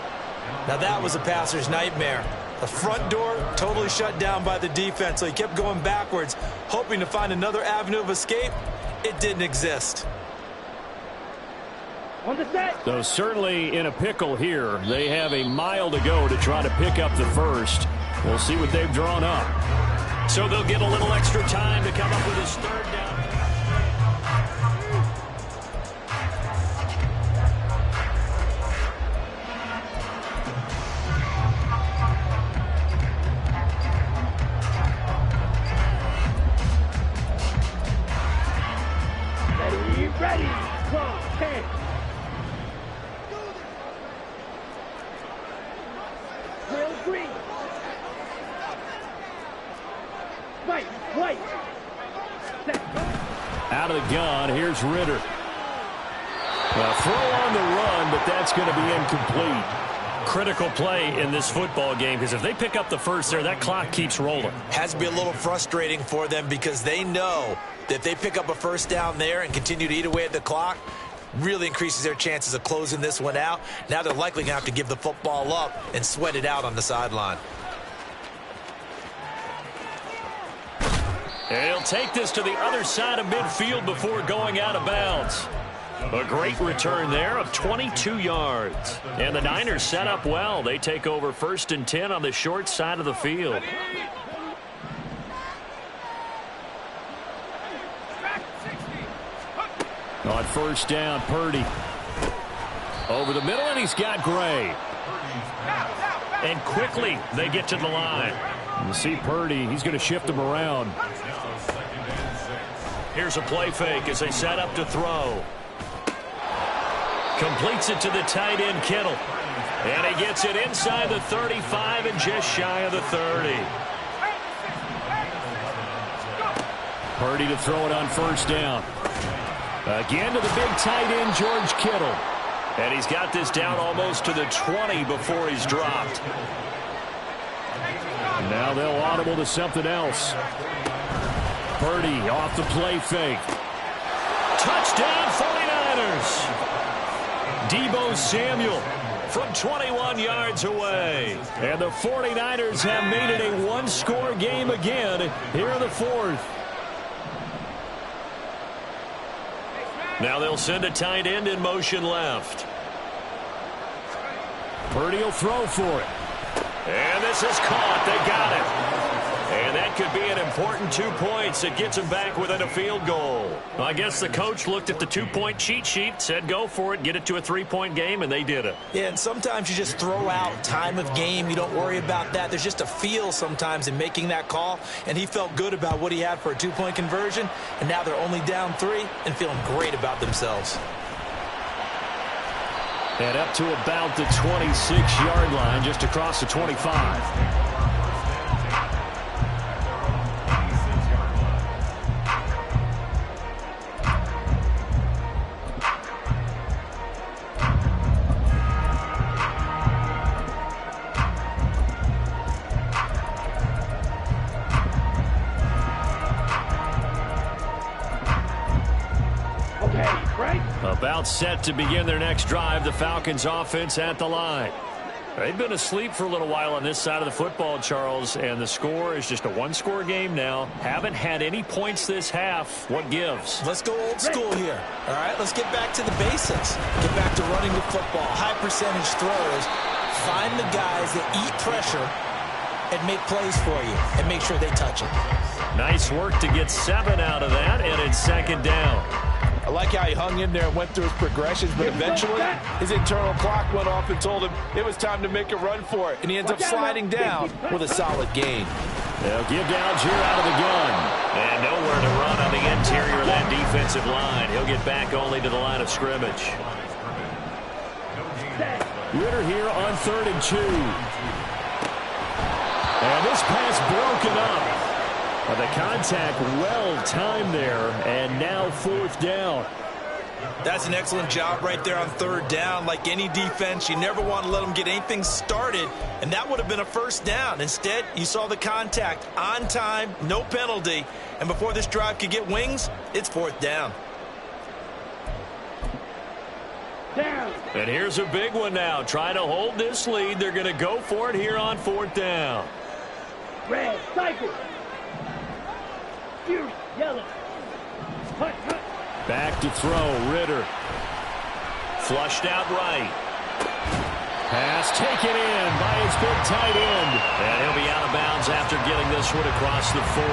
B: Now that was a passer's nightmare. The front door totally shut down by the defense, so he kept going backwards, hoping to find another avenue of escape. It didn't exist.
E: On the set.
D: Though certainly in a pickle here. They have a mile to go to try to pick up the first. We'll see what they've drawn up. So they'll get a little extra time to come up with his 3rd down.
E: Ready. Claw 10. Grill green. White. Set.
D: Out of the gun, here's Ritter. A throw on the run, but that's going to be incomplete. Critical play in this football game, because if they pick up the first there, that clock keeps rolling.
B: Has to be a little frustrating for them because they know that if they pick up a first down there and continue to eat away at the clock, really increases their chances of closing this one out. Now they're likely going to have to give the football up and sweat it out on the sideline.
D: And he'll take this to the other side of midfield before going out of bounds. A great return there of 22 yards. And the Niners set up well. They take over 1st and 10 on the short side of the field. On 1st down, Purdy. Over the middle, and he's got Gray. And quickly, they get to the line. You see Purdy, he's going to shift them around. Here's a play fake as they set up to throw. Completes it to the tight end, Kittle. And he gets it inside the 35 and just shy of the 30. Purdy to throw it on 1st down. Again to the big tight end, George Kittle. And he's got this down almost to the 20 before he's dropped. Now they'll audible to something else. Purdy off the play fake. Touchdown 49ers. Deebo Samuel from 21 yards away. And the 49ers have made it a one-score game again here in the 4th. Now they'll send a tight end in motion left. Purdy will throw for it. And this is caught. They got it. And that could be an important 2 points that gets them back within a field goal. Well, I guess the coach looked at the 2-point cheat sheet, said go for it, get it to a 3-point game, and they did it.
B: Yeah, and sometimes you just throw out time of game. You don't worry about that. There's just a feel sometimes in making that call, and he felt good about what he had for a 2-point conversion, and now they're only down 3 and feeling great about themselves.
D: And up to about the 26-yard line, just across the 25. About set to begin their next drive. The Falcons offense at the line. They've been asleep for a little while on this side of the football, Charles, and the score is just a one-score game now. Haven't had any points this half. What gives?
B: Let's go old school here. All right, let's get back to the basics. Get back to running the football, high percentage throws. Find the guys that eat pressure and make plays for you and make sure they touch it.
D: Nice work to get 7 out of that, and it's 2nd down.
B: I like how he hung in there and went through his progressions, but eventually his internal clock went off and told him it was time to make a run for it, and he ends up sliding down with a solid gain.
D: They'll give to Algier out of the gun. And nowhere to run on the interior of that defensive line. He'll get back only to the line of scrimmage. Ritter here on 3rd and 2. And this pass broken up. But the contact well timed there, and now 4th down.
B: That's an excellent job right there on 3rd down. Like any defense, you never want to let them get anything started, and that would have been a 1st down. Instead, you saw the contact on time, no penalty, and before this drive could get wings, it's 4th down.
D: And here's a big one now. Trying to hold this lead. They're going to go for it here on 4th down.
E: Red, cycle. Fierce, yellow. Hut, hut.
D: Back to throw, Ritter. Flushed out right. Pass taken in by his big tight end. And he'll be out of bounds after getting this one across the 40.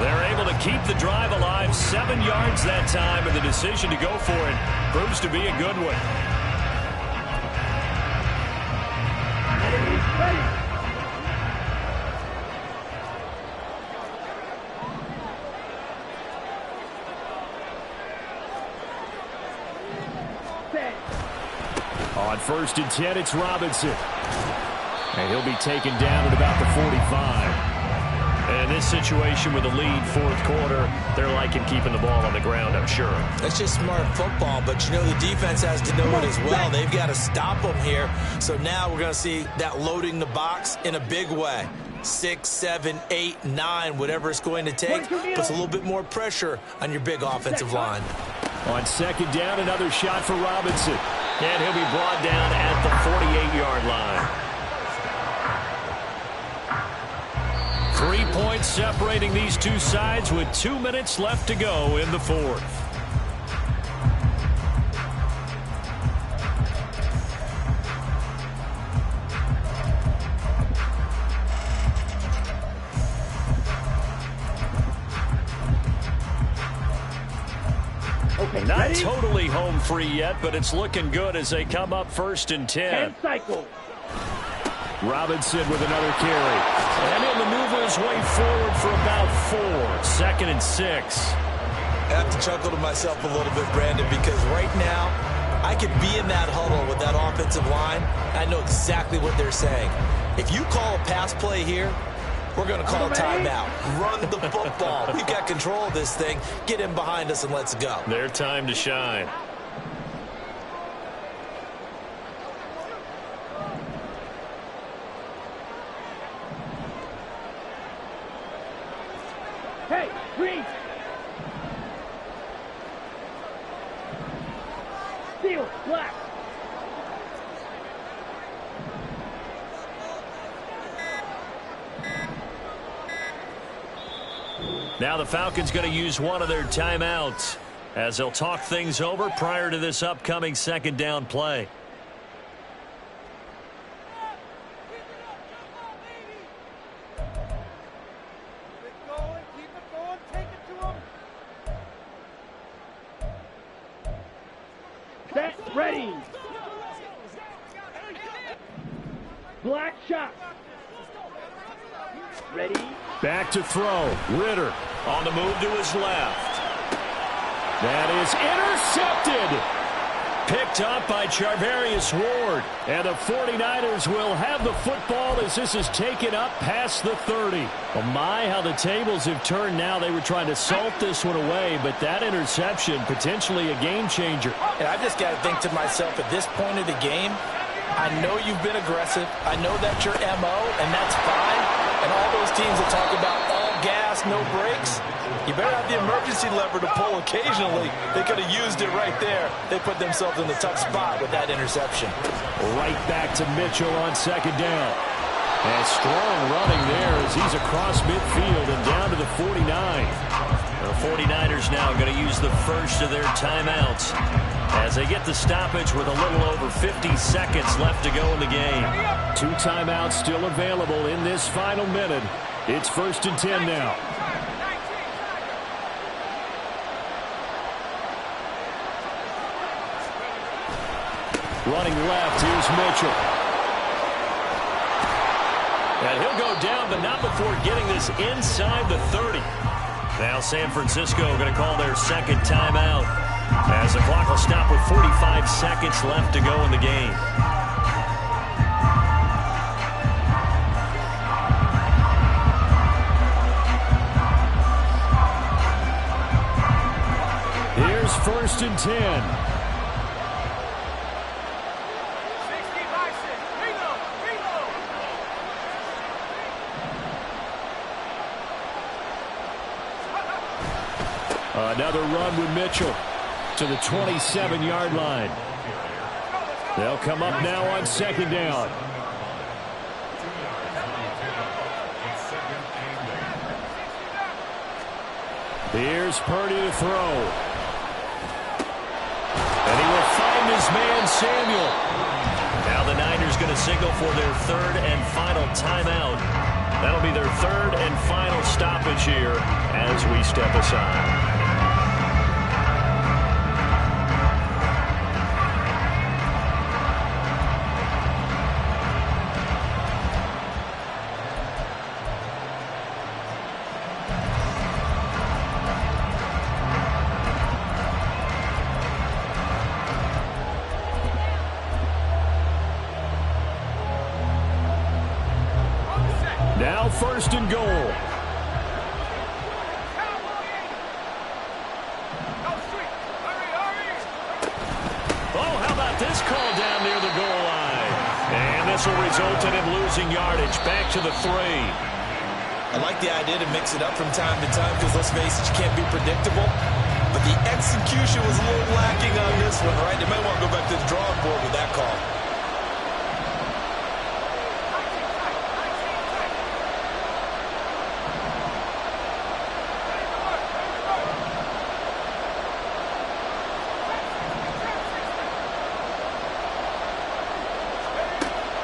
D: They're able to keep the drive alive, 7 yards that time, and the decision to go for it proves to be a good one.
E: Ready.
D: On 1st and 10, it's Robinson. And he'll be taken down at about the 45. And in this situation with the lead, 4th quarter, they're liking keeping the ball on the ground, I'm sure.
B: That's just smart football, but you know the defense has to know it as well. They've got to stop them here. So now we're going to see that loading the box in a big way. 6, 7, 8, 9, whatever it's going to take, puts a little bit more pressure on your big offensive line.
D: On 2nd down, another shot for Robinson. And he'll be brought down at the 48-yard line. 3 points separating these two sides with 2 minutes left to go in the 4th.
E: Okay,
D: Not
E: ready?
D: totally home free yet, but it's looking good as they come up 1st and 10.
E: 10 cycle.
D: Robinson with another carry. And he'll maneuver his way forward for about 4. 2nd and 6.
B: I have to chuckle to myself a little bit, Brandon, because right now I could be in that huddle with that offensive line. I know exactly what they're saying. If you call a pass play here, we're going to call a timeout. Run the football. We've got control of this thing. Get in behind us and let's go.
D: Their time to shine.
E: Hey, green. Steel, black.
D: Now the Falcons going to use one of their timeouts as they'll talk things over prior to this upcoming 2nd down play.
E: Set, ready. Black shot. Ready.
D: Back to throw. Ritter on the move to his left. That is intercepted. Picked up by Charvarius Ward. And the 49ers will have the football as this is taken up past the 30. Well, my, how the tables have turned now. They were trying to salt this one away, but that interception, potentially a game changer.
B: And I've just got to think to myself, at this point of the game, I know you've been aggressive. I know that's your MO, and that's fine. And all those teams that talk about all gas, no brakes, you better have the emergency lever to pull occasionally. They could have used it right there. They put themselves in the tough spot with that interception.
D: Right back to Mitchell on 2nd down. And strong running there as he's across midfield and down to the 49. The 49ers now going to use the first of their timeouts as they get the stoppage with a little over 50 seconds left to go in the game. 2 timeouts still available in this final minute. It's 1st and 10 now. Running left, here's Mitchell. And he'll go down, but not before getting this inside the 30. Now San Francisco going to call their second timeout, as the clock will stop with 45 seconds left to go in the game. Here's 1st and 10. Another run with Mitchell to the 27-yard line. They'll come up now on 2nd down. Here's Purdy to throw. And he will find his man Samuel. Now the Niners going to signal for their 3rd and final timeout. That'll be their 3rd and final stoppage here as we step aside. Now 1st and goal. Oh, how about this call down near the goal line? And this will result in him losing yardage. Back to the 3.
B: I like the idea to mix it up from time to time because, let's face it, you can't be predictable. But the execution was a little lacking on this one, right? They might want to go back to the drawing board with that call.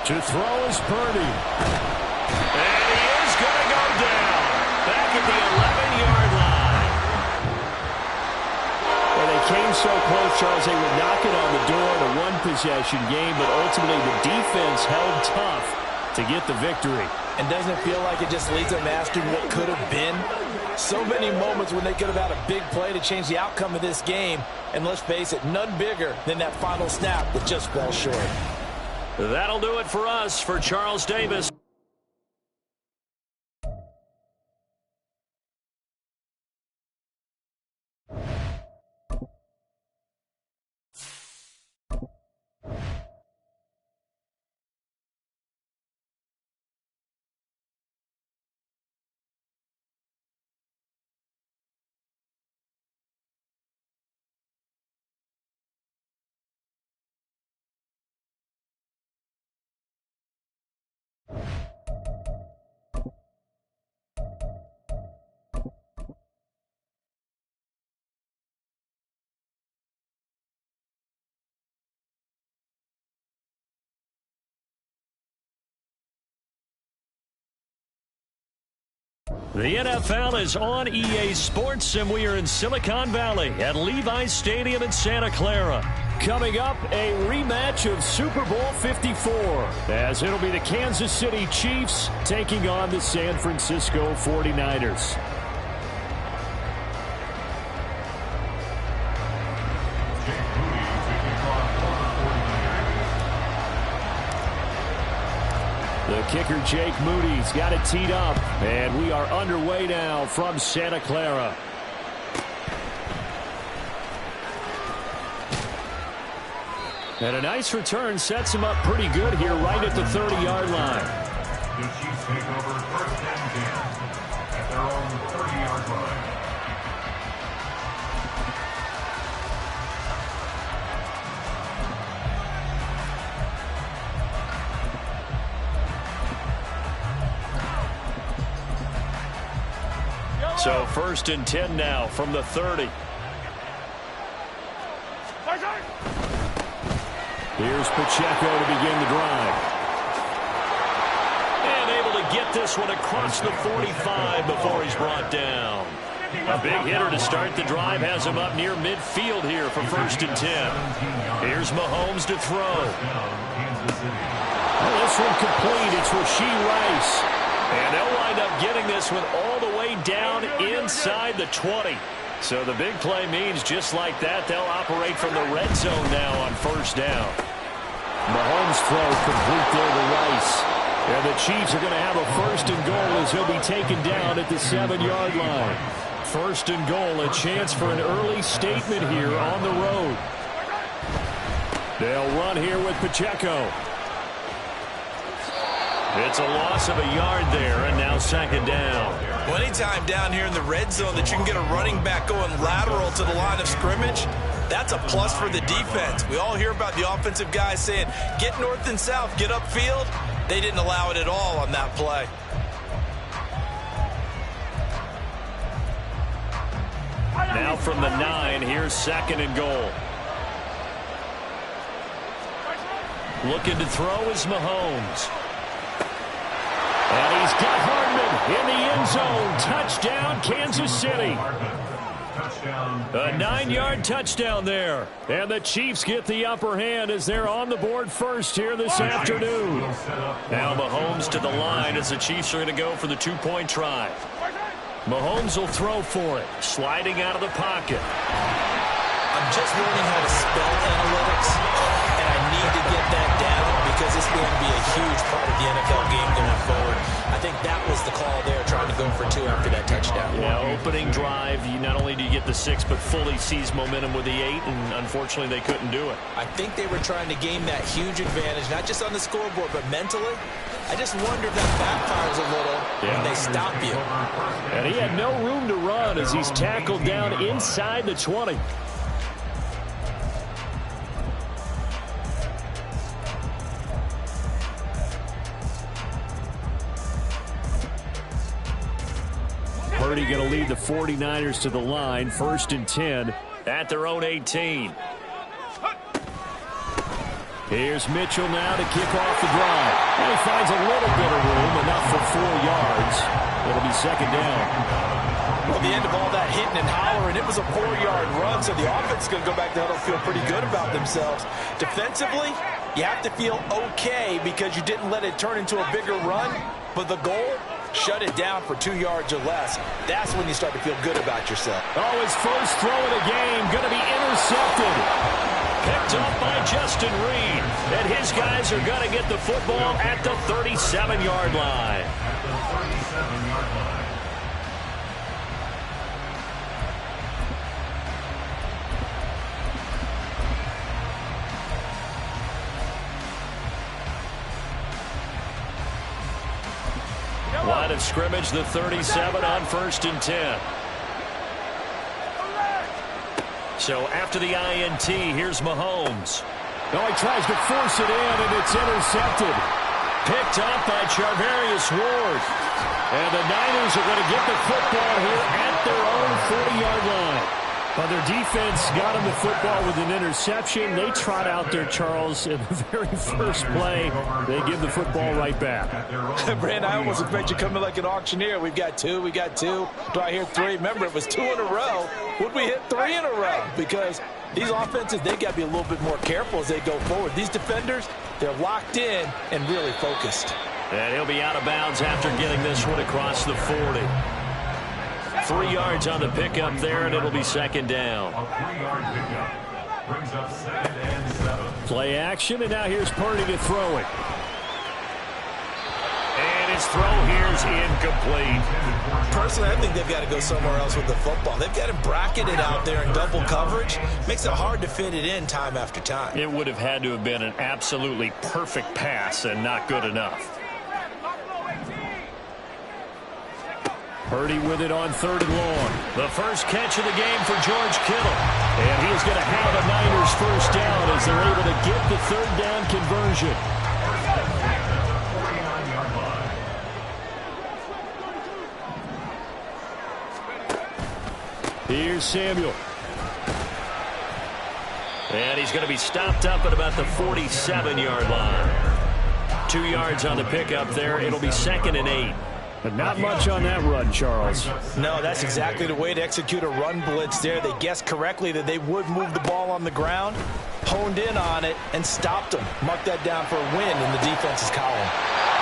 D: To throw is Purdy. And he is going to go down. Back at the 11-yard line. Well, they came so close, Charles, they were knocking on the door in a one-possession game, but ultimately the defense held tough to get the victory.
B: And doesn't it feel like it just leads them asking what could have been? So many moments when they could have had a big play to change the outcome of this game. And let's face it, none bigger than that final snap that just fell short.
D: That'll do it for us. For Charles Davis. The NFL is on EA Sports, and we are in Silicon Valley at Levi's Stadium in Santa Clara. Coming up, a rematch of Super Bowl 54, as it'll be the Kansas City Chiefs taking on the San Francisco 49ers. The kicker, Jake Moody's got it teed up, and we are underway now from Santa Clara. And a nice return sets him up pretty good here right at the 30-yard line.
C: The Chiefs take over 1st and 10 at their own 30-yard line.
D: So 1st and 10 now from the 30. Here's Pacheco to begin the drive. And able to get this one across the 45 before he's brought down. A big hitter to start the drive has him up near midfield here for 1st and 10. Here's Mahomes to throw. Well, this one complete. It's Rashee Rice. And they'll wind up getting this one all the way down inside the 20. So the big play means just like that, they'll operate from the red zone now on 1st down. Mahomes' throw complete there to Rice. And the Chiefs are going to have a 1st and goal as he'll be taken down at the 7-yard line. 1st and goal, a chance for an early statement here on the road. They'll run here with Pacheco. It's a loss of a yard there, and now 2nd down.
B: Well, anytime down here in the red zone that you can get a running back going lateral to the line of scrimmage, that's a plus for the defense. We all hear about the offensive guys saying, get north and south, get upfield. They didn't allow it at all on that play.
D: Now from the 9, here's 2nd and goal. Looking to throw is Mahomes. And he's got Hardman in the end zone. Touchdown, Kansas City. A 9-yard touchdown there. And the Chiefs get the upper hand as they're on the board first here this afternoon. Now Mahomes to the line as the Chiefs are going to go for the 2-point try. Mahomes will throw for it, sliding out of the pocket.
B: I'm just learning how to spell analytics, and I need to get that down because it's going to be a huge part of the NFL game going forward. I think that was the call there, trying to go for 2 after that touchdown.
D: Yeah, opening drive, not only do you get the 6, but fully seize momentum with the 8, and unfortunately they couldn't do it.
B: I think they were trying to gain that huge advantage, not just on the scoreboard, but mentally. I just wonder if that backfires a little when they stop you.
D: And he had no room to run as he's tackled down inside the 20. Purdy going to lead the 49ers to the line, 1st and 10 at their own 18. Here's Mitchell now to kick off the drive. And he finds a little bit of room, enough for 4 yards. It'll be 2nd down.
B: Well, the end of all that hitting and hollering, it was a 4-yard run, so the offense is going to go back to huddle, feel pretty good about themselves. Defensively, you have to feel okay because you didn't let it turn into a bigger run, but the goal, shut it down for 2 yards or less. That's when you start to feel good about yourself.
D: Oh, his first throw of the game going to be intercepted. Picked up by Justin Reed. And his guys are going to get the football at the 37-yard line.
C: At the 37-yard line.
D: Line of scrimmage, the 37 on 1st and 10. So after the INT, here's Mahomes. Oh, he tries to force it in, and it's intercepted. Picked up by Charvarius Ward. And the Niners are going to get the football here at their own 40-yard line. Well, their defense got him the football with an interception. They trot out there, Charles, in the very first play. They give the football right back.
B: Brand, I almost expect you coming like an auctioneer. We've got 2, we got 2. Do I hear 3? Remember, it was 2 in a row. Would we hit 3 in a row? Because these offenses, they got to be a little bit more careful as they go forward. These defenders, they're locked in and really focused.
D: And he'll be out of bounds after getting this one across the 40. 3 yards on the pickup there, and it'll be 2nd down.
C: A 3-yard pickup brings up 2nd and 7.
D: Play action, and now here's Purdy to throw it. And his throw here's incomplete.
B: Personally, I think they've got to go somewhere else with the football. They've got him bracketed out there in double coverage. Makes it hard to fit it in time after time.
D: It would have had to have been an absolutely perfect pass and not good enough. Purdy with it on 3rd and long. The first catch of the game for George Kittle. And he is going to have a Niners first down as they're able to get the 3rd down conversion. Here's Samuel. And he's going to be stopped up at about the 47-yard line. 2 yards on the pickup there. It'll be 2nd and 8. But not much on that run, Charles.
B: No, that's exactly the way to execute a run blitz there. They guessed correctly that they would move the ball on the ground, honed in on it, and stopped them. Mark that down for a win in the defense's column.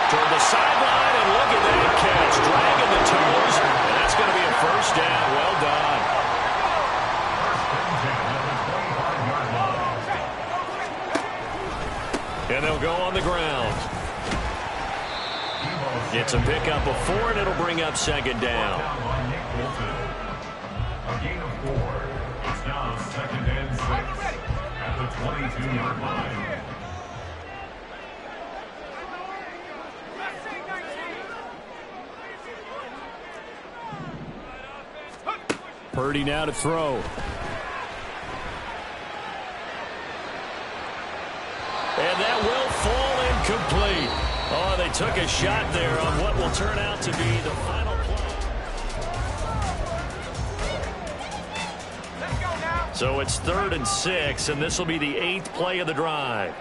A: Toward the sideline, and look at that catch. Dragging the toes, and that's going to be a first down. Well done. And they'll go on the ground. It's a pickup of 4, and it'll bring up second down.
C: A gain of 4. It's now 2nd and 6 at the 22-yard line.
D: Purdy now to throw.
A: And that will fall incomplete. Oh, they took a shot there on what will turn out to be the final play. So it's 3rd and 6, and this will be the 8th play of the drive.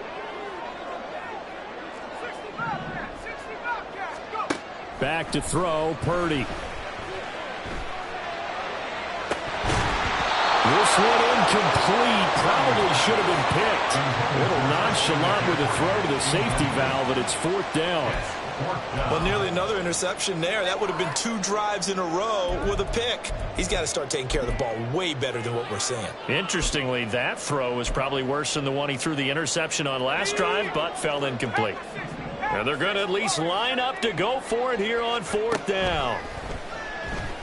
D: Back to throw, Purdy.
A: This one incomplete. Probably should have been picked. A little nonchalant with a throw to the safety valve, and it's 4th down.
B: Well, nearly another interception there. That would have been 2 drives in a row with a pick. He's got to start taking care of the ball way better than what we're seeing.
A: Interestingly, that throw was probably worse than the one he threw the interception on last drive, but fell incomplete. And they're going to at least line up to go for it here on 4th down.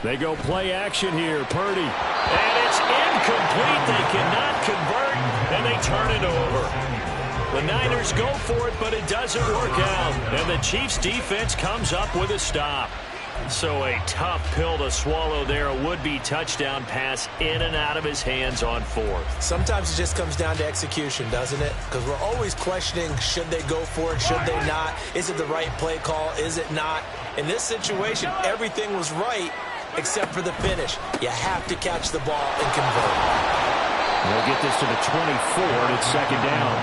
D: They go play action here, Purdy.
A: And it's incomplete. They cannot convert, and they turn it over. The Niners go for it, but it doesn't work out. And the Chiefs' defense comes up with a stop. So a tough pill to swallow there. A would-be touchdown pass in and out of his hands on 4th.
B: Sometimes it just comes down to execution, doesn't it? Because we're always questioning, should they go for it, should they not? Is it the right play call, is it not? In this situation, everything was right except for the finish. You have to catch the ball and convert.
D: They'll get this to the 24, and it's 2nd down.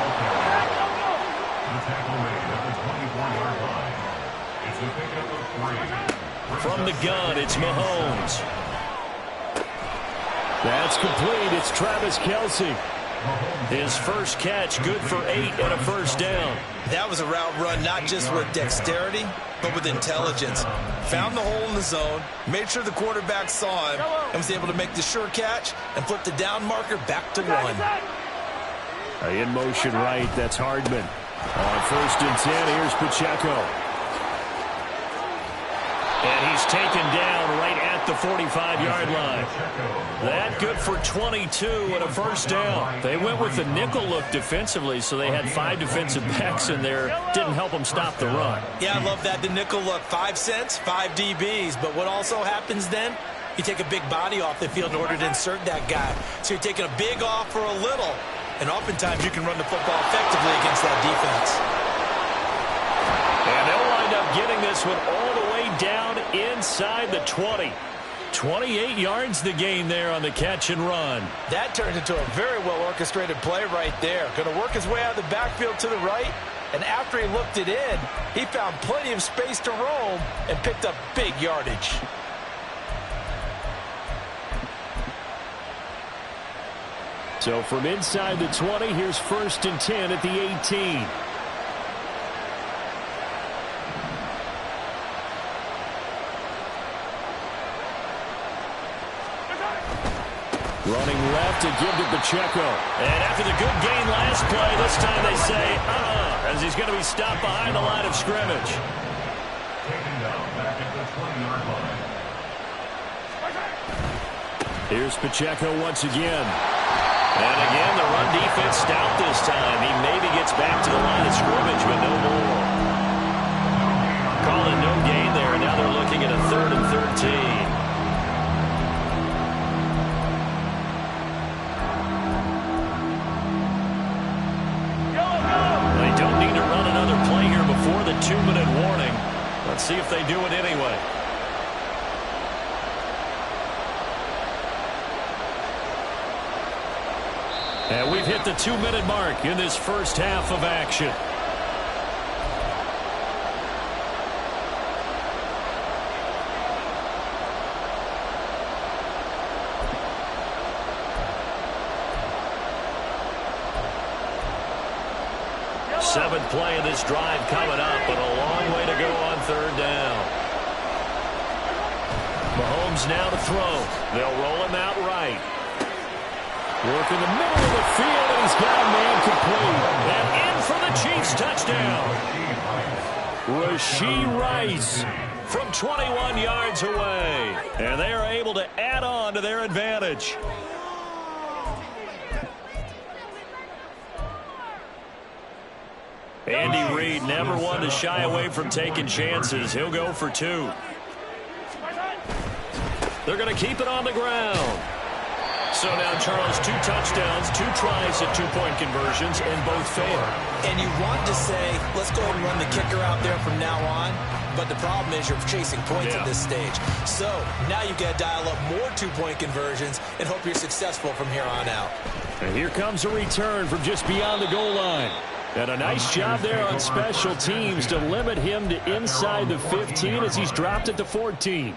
C: The tackle made at the 24-yard line. It's a pickup of 3.
A: From the gun, it's Mahomes.
D: That's complete. It's Travis Kelce.
A: His first catch, good for 8 and a first down.
B: That was a route run not just with dexterity, but with intelligence. Found the hole in the zone, made sure the quarterback saw him, and was able to make the sure catch and flip the down marker back to 1.
D: In motion right, that's Hardman. On 1st and 10, here's Pacheco.
A: And he's taken down right at the 45-yard line. That good for 22 and a first down. They went with the nickel look defensively, so they had 5 defensive backs in there. Didn't help them stop the run.
B: Yeah, I love that, the nickel look. 5 cents, 5 DBs. But what also happens then, you take a big body off the field in order to insert that guy. So you're taking a big off for a little. And oftentimes you can run the football effectively against that defense.
A: And they'll wind up getting this one all the way down inside the 20. 28 yards the gain there on the catch and run.
B: That turned into a very well-orchestrated play right there. Going to work his way out of the backfield to the right. And after he looked it in, he found plenty of space to roam and picked up big yardage.
D: So from inside the 20, here's 1st and 10 at the 18. Running left to give to Pacheco.
A: And after the good gain last play, this time they say, as he's going to be stopped behind the line of scrimmage.
C: Taken down back at the 20-yard line.
D: Here's Pacheco once again.
A: And again, the run defense stout this time. He maybe gets back to the line of scrimmage, but no more. Call it no gain there. Now they're looking at a 3rd and 13. They don't need to run another play here before the 2-minute warning. Let's see if they do it anyway. And we've hit the 2-minute mark in this first half of action. Seventh play of this drive coming up, but a long way to go on third down. Mahomes now to throw. They'll roll him out right. Work in the middle of the field, and he's got a man complete. And in for the Chiefs touchdown. Rashee Rice from 21 yards away. And they are able to add on to their advantage. Andy Reid never one to shy away from taking chances. He'll go for two. They're going to keep it on the ground. So now, Charles, 2 touchdowns, 2 tries at 2-point conversions, and both fail.
B: And you want to say, let's go ahead and run the kicker out there from now on. But the problem is you're chasing points at this stage. So now you've got to dial up more 2-point conversions and hope you're successful from here on out.
A: And here comes a return from just beyond the goal line. And a nice job there on special teams to limit him to inside the 15 as he's dropped it to 14.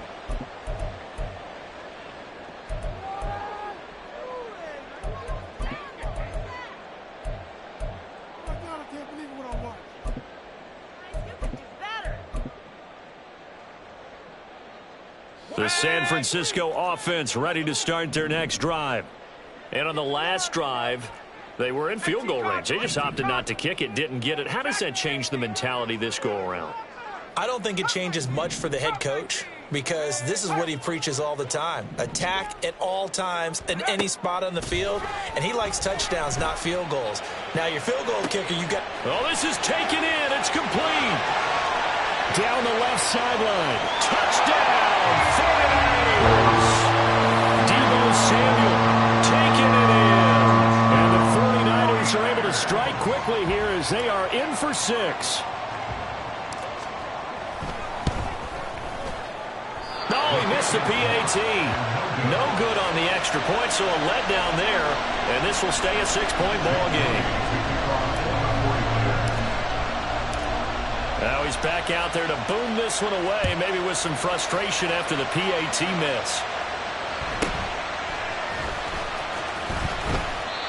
A: The San Francisco offense ready to start their next drive. And on the last drive, they were in field goal range. They just opted not to kick it, didn't get it. How does that change the mentality this go-around?
B: I don't think it changes much for the head coach because this is what he preaches all the time. Attack at all times in any spot on the field, and he likes touchdowns, not field goals. Now, your field goal kicker, you got...
A: Oh, this is taken in. It's complete. Down the left sideline. Touchdown, 49ers. Deebo Samuel taking it in. And the 49ers are able to strike quickly here as they are in for 6. No, he missed the PAT. No good on the extra point, so a letdown there. And this will stay a 6-point ball game. Now he's back out there to boom this one away, maybe with some frustration after the PAT miss.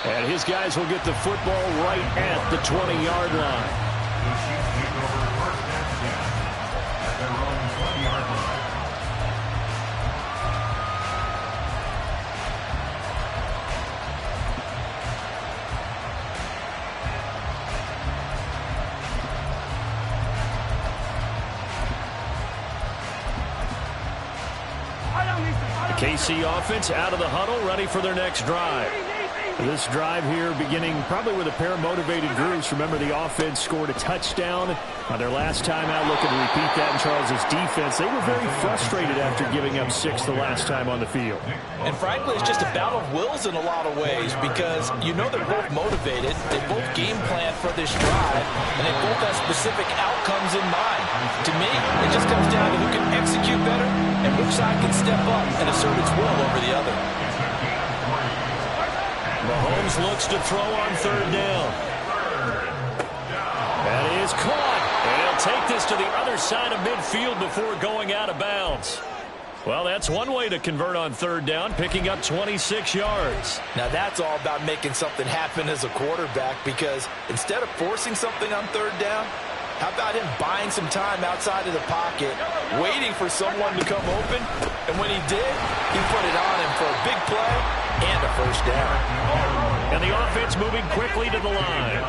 A: And his guys will get the football right at the 20-yard line.
C: The Chiefs take over first and 10 at their own 20-yard line.
A: KC offense out of the huddle, ready for their next drive. This drive here beginning probably with a pair of motivated groups. Remember, the offense scored a touchdown on their last time out, looking to repeat that in Charles's defense. They were very frustrated after giving up 6 the last time on the field.
B: And frankly, it's just a battle of wills in a lot of ways because you know they're both motivated, they both game plan for this drive, and they both have specific outcomes in mind. To me, it just comes down to who can execute better and which side can step up and assert its will over the other.
A: Mahomes looks to throw on third down. That is caught. And he'll take this to the other side of midfield before going out of bounds. Well, that's one way to convert on third down, picking up 26 yards.
B: Now, that's all about making something happen as a quarterback because instead of forcing something on third down, how about him buying some time outside of the pocket, waiting for someone to come open, and when he did, he put it on him for a big play and a first down.
A: And the offense moving quickly to the line.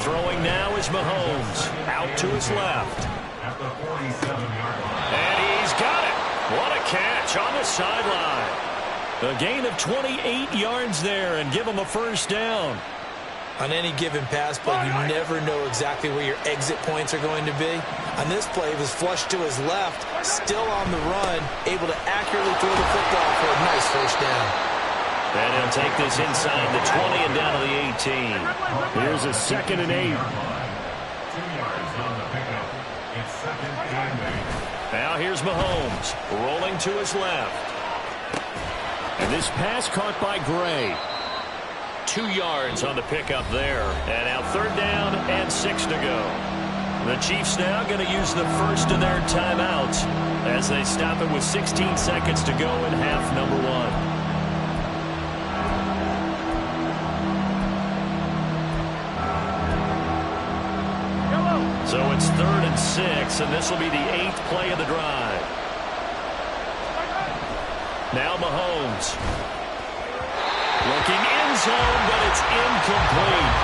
A: Throwing now is Mahomes. Out to his left. And he's got it. What a catch on the sideline. A gain of 28 yards there and give him a first down.
B: On any given pass play, you never know exactly where your exit points are going to be. On this play, he was flushed to his left, still on the run, able to accurately throw the football for a nice first down.
A: And he'll take this inside the 20 and down to the 18. Here's a 2nd and 8.
C: 2 yards on the pickup. It's 2nd and 8.
A: Now here's Mahomes, rolling to his left. And this pass caught by Gray. 2 yards on the pickup there. And now third down and 6 to go. The Chiefs now going to use the first of their timeouts as they stop it with 16 seconds to go in half number 1. 3rd and 6, and this will be the 8th play of the drive. Now Mahomes. Looking end zone, but it's incomplete.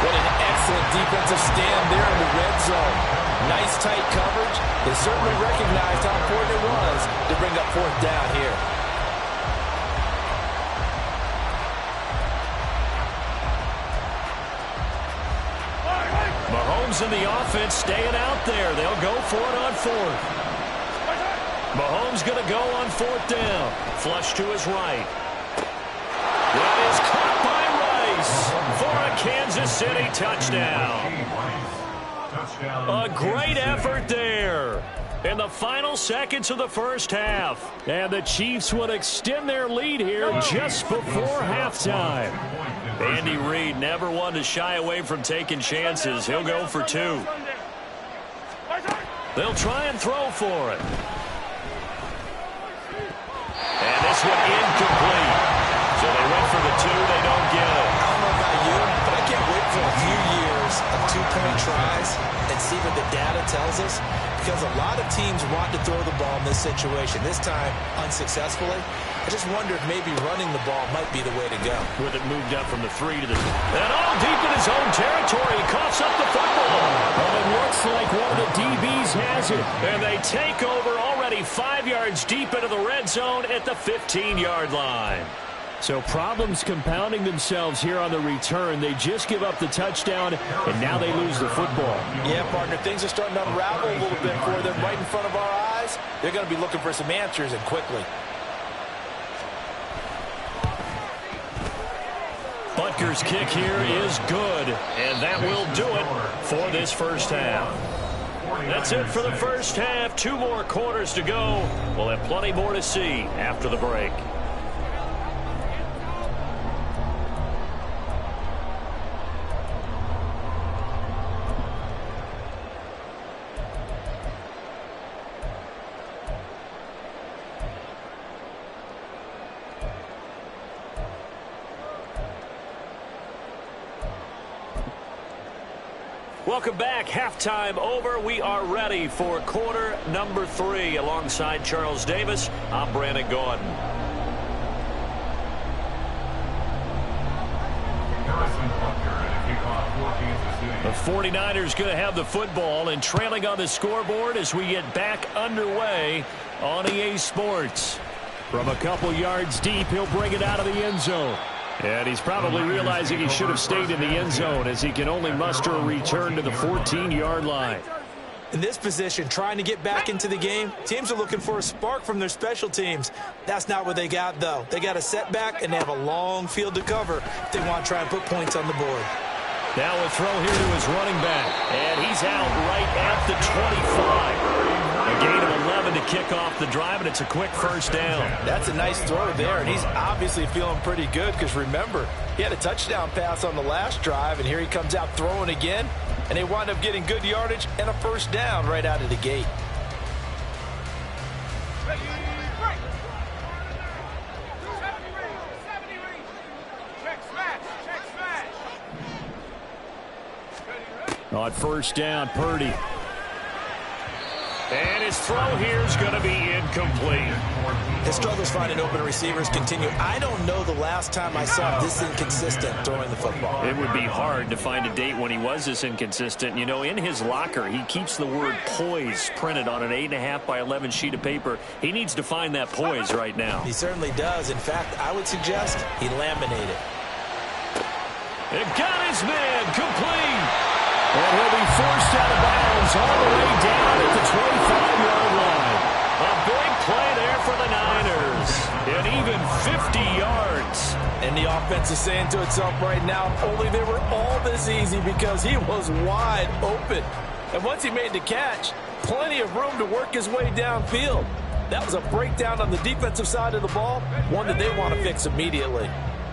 B: What an excellent defensive stand there in the red zone. Nice tight coverage. They certainly recognized how important it was to bring up 4th down here.
A: Mahomes and the offense staying out there. They'll go for it on 4th. Mahomes going to go on 4th down. Flush to his right. That is caught by Rice for a Kansas City touchdown. A great effort there in the final seconds of the first half. And the Chiefs would extend their lead here just before halftime. Andy Reid never one to shy away from taking chances. He'll go for 2. They'll try and throw for it. And this one incomplete. So they went for the 2. They don't get it.
B: I don't know about you, but I can't wait for a few years of 2-point tries and see what the data tells us. Because a lot of teams want to throw the ball in this situation. This time, unsuccessfully. I just wonder if maybe running the ball might be the way to go.
A: With it moved up from the 3 to the... And all deep in his own territory. He coughs up the football. Well, it looks like one of the DBs has it. And they take over already 5 yards deep into the red zone at the 15-yard line. So problems compounding themselves here on the return. They just give up the touchdown, and now they lose the football.
B: Yeah, partner, things are starting to unravel a little bit for them right in front of our eyes. They're going to be looking for some answers, and quickly.
A: Butker's kick here is good, and that will do it for this first half. That's it for the first half. 2 more quarters to go. We'll have plenty more to see after the break. Welcome back. Halftime over. We are ready for quarter number 3. Alongside Charles Davis, I'm Brandon Gordon. The 49ers going to have the football and trailing on the scoreboard as we get back underway on EA Sports. From a couple yards deep, he'll bring it out of the end zone. And he's probably realizing he should have stayed in the end zone as he can only muster a return to the 14-yard line.
B: In this position, trying to get back into the game, teams are looking for a spark from their special teams. That's not what they got, though. They got a setback, and they have a long field to cover if they want to try and put points on the board.
A: Now a throw here to his running back, and he's out right at the 25. A gain of 11 to kick off the drive, and it's a quick first down.
B: That's a nice throw there, and he's obviously feeling pretty good because, remember, he had a touchdown pass on the last drive, and here he comes out throwing again, and they wind up getting good yardage and a first down right out of the gate.
A: On first down, Purdy. And his throw here is going to be incomplete.
B: His struggles finding open receivers continue. I don't know the last time I saw this inconsistent throwing the football.
A: It would be hard to find a date when he was this inconsistent. You know, in his locker, he keeps the word poise printed on an 8.5 by 11 sheet of paper. He needs to find that poise right now.
B: He certainly does. In fact, I would suggest he laminate it.
A: It got his man complete. And he'll be forced out of bounds all the way down at the 25-yard line. A big play there for the Niners. And even 50 yards.
B: And the offense is saying to itself right now, if only they were all this easy, because he was wide open. And once he made the catch, plenty of room to work his way downfield. That was a breakdown on the defensive side of the ball, one that they want to fix immediately.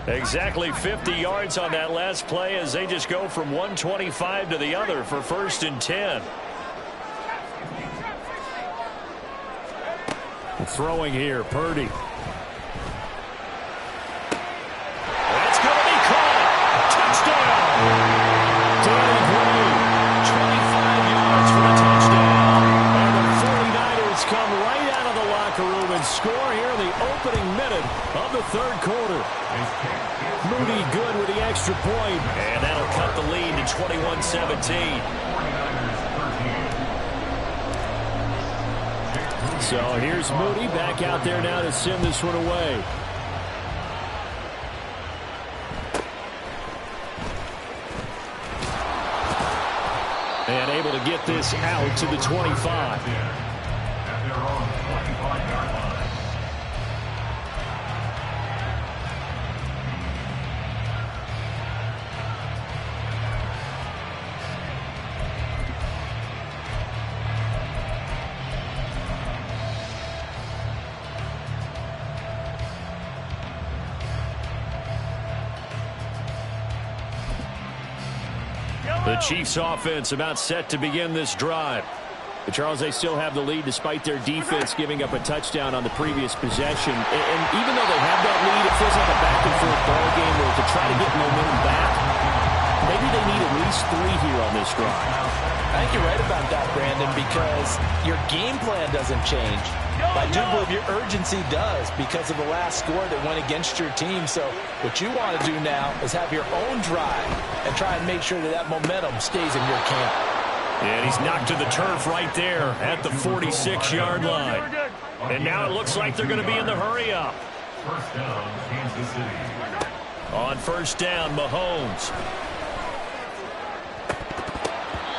A: Exactly 50 yards on that last play as they just go from 125 to the other for 1st and 10. Throwing here, Purdy. That's going to be caught. Touchdown. Danny Gray, 25 yards for the touchdown. score here in the opening minute of the third quarter. Moody good with the extra point, and that'll cut the lead to 21-17. So here's Moody back out there now to send this one away. And able to get this out to the 25. The Chiefs offense about set to begin this drive. But Charles, they still have the lead despite their defense giving up a touchdown on the previous possession. And even though they have that lead, it feels like a back-and-forth ball game where to try to get momentum back, maybe they need at least 3 here on this drive.
B: I think you're right about that, Brandon, because your game plan doesn't change. I do believe your urgency does because of the last score that went against your team. So what you want to do now is have your own drive and try and make sure that that momentum stays in your camp.
A: And he's knocked to the turf right there at the 46-yard line. And now it looks like they're going to be in the hurry-up.
C: First down, Kansas City.
A: On first down, Mahomes.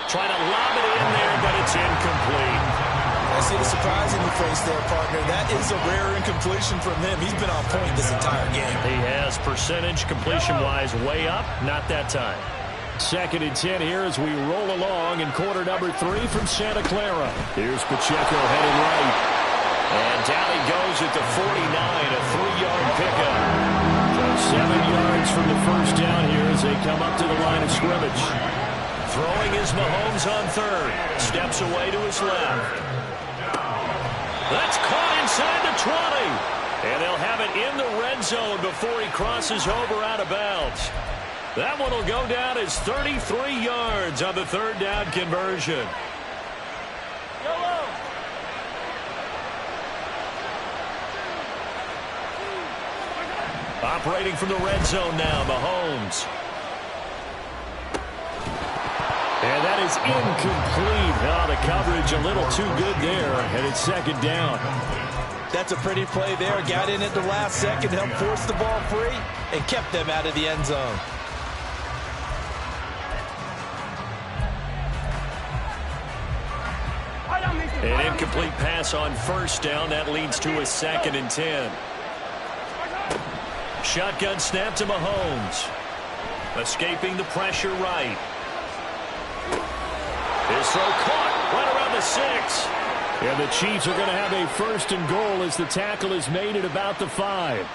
A: Trying to lob it in there, but it's incomplete.
B: I see the surprise in your face there, partner. That is a rare incompletion from him. He's been on point this entire game.
A: He has percentage completion-wise way up. Not that time. 2nd and 10 here as we roll along in quarter number 3 from Santa Clara. Here's Pacheco heading right. And down he goes at the 49, a 3-yard pickup. So 7 yards from the first down here as they come up to the line of scrimmage. Throwing is Mahomes on third. Steps away to his left. That's caught inside the 20. And they'll have it in the red zone before he crosses over out of bounds. That one will go down as 33 yards on the third down conversion. Operating from the red zone now, Mahomes. And that is incomplete. Oh, the coverage a little too good there, and it's 2nd down.
B: That's a pretty play there. Got in at the last second, helped force the ball free, and kept them out of the end zone.
A: An incomplete pass on first down. That leads to a 2nd and 10. Shotgun snap to Mahomes. Escaping the pressure right. His throw caught right around the 6. And the Chiefs are going to have a 1st and goal as the tackle is made at about the 5.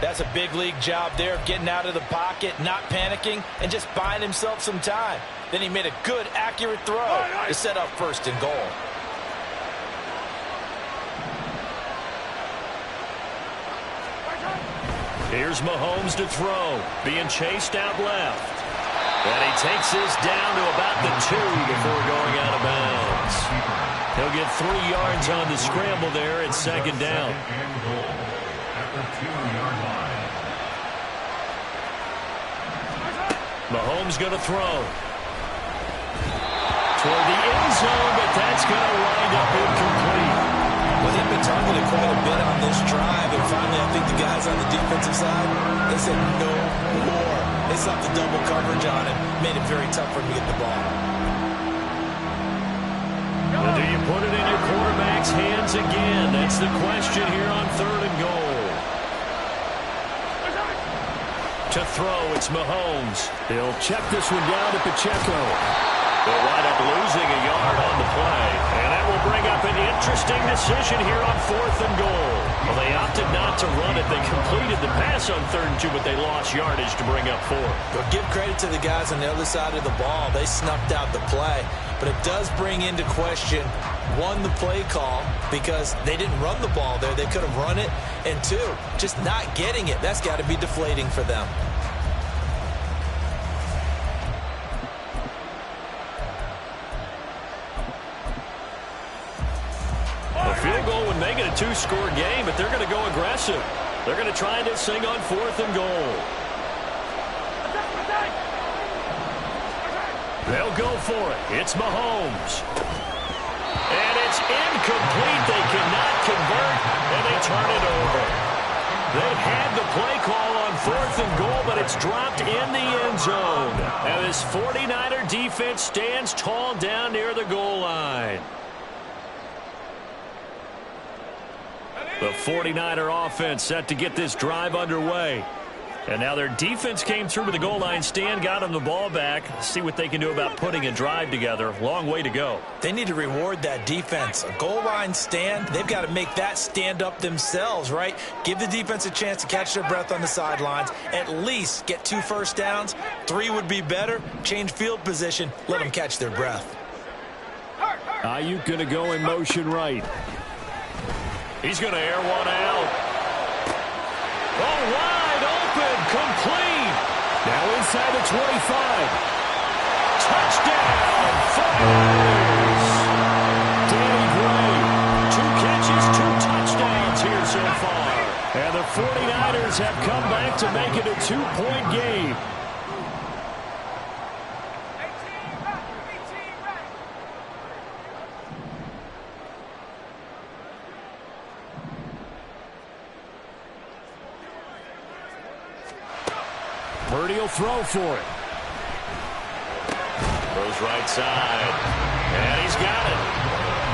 B: That's a big league job there of getting out of the pocket, not panicking, and just buying himself some time. Then he made a good, accurate throw to set up 1st and goal.
A: Here's Mahomes to throw. Being chased out left. And he takes this down to about the 2 before going out of bounds. He'll get 3 yards on the scramble there at 2nd down. Mahomes going to throw. Toward the end zone, but that's going to wind up incomplete.
B: Well, they've been targeted quite a bit on this drive, and finally I think the guys on the defensive side, they said no more. They stopped the double coverage on him, made it very tough for him to get the ball.
A: Well, do you put it in your quarterback's hands again? That's the question here on 3rd and goal. To throw, it's Mahomes. He'll check this one down to Pacheco. They'll wind up losing a yard on the play. And that will bring up an interesting decision here on 4th and goal. Well, they opted not to run it. They completed the pass on 3rd and 2, but they lost yardage to bring up 4.
B: But give credit to the guys on the other side of the ball. They snuffed out the play. But it does bring into question, 1, the play call, because they didn't run the ball there. They could have run it. And 2, just not getting it. That's got to be deflating for them.
A: A field goal would make it a two-score game, but they're going to go aggressive. They're going to try this thing on 4th and goal. They'll go for it. It's Mahomes. And it's incomplete. They cannot convert, and they turn it over. They've had the play call on 4th and goal, but it's dropped in the end zone. And this 49er defense stands tall down near the goal line. The 49er offense set to get this drive underway. And now their defense came through to the goal line stand, got them the ball back. See what they can do about putting a drive together. Long way to go.
B: They need to reward that defense. A goal line stand, they've got to make that stand up themselves, right? Give the defense a chance to catch their breath on the sidelines. At least get 2 first downs. 3 would be better. Change field position. Let them catch their breath.
D: Ayuk going to go in motion right.
A: He's going to air one out. Oh, wide open, complete. Now inside the 25. Touchdown, 49ers. Danny Gray, 2 catches, 2 touchdowns here so far. And the 49ers have come back to make it a 2-point game. Purdy will throw for it. Throws right side. And he's got it.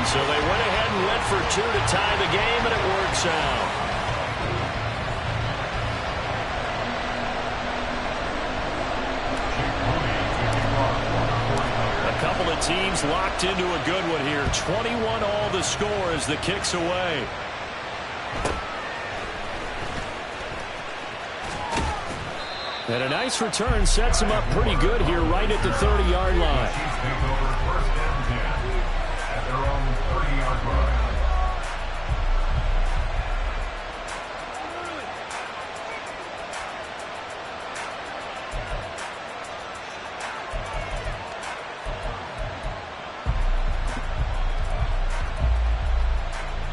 A: So they went ahead and went for 2 to tie the game, and it works out. A couple of teams locked into a good one here. 21 all the score as the kick's away. And a nice return sets him up pretty good here right at the 30-yard line.
C: At their own 30-yard line.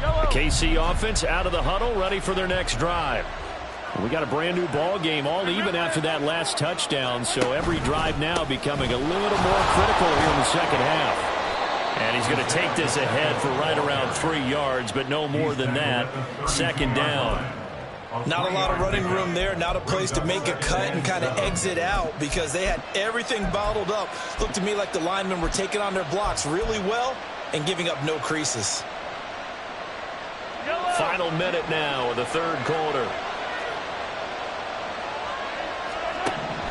A: The KC offense out of the huddle, ready for their next drive. We got a brand new ball game, all even after that last touchdown, so every drive now becoming a little more critical here in the second half. And he's going to take this ahead for right around 3 yards, but no more than that. 2nd down.
B: Not a lot of running room there, not a place to make a cut and kind of exit out because they had everything bottled up. Looked to me like the linemen were taking on their blocks really well and giving up no creases.
A: Final minute now of the 3rd quarter.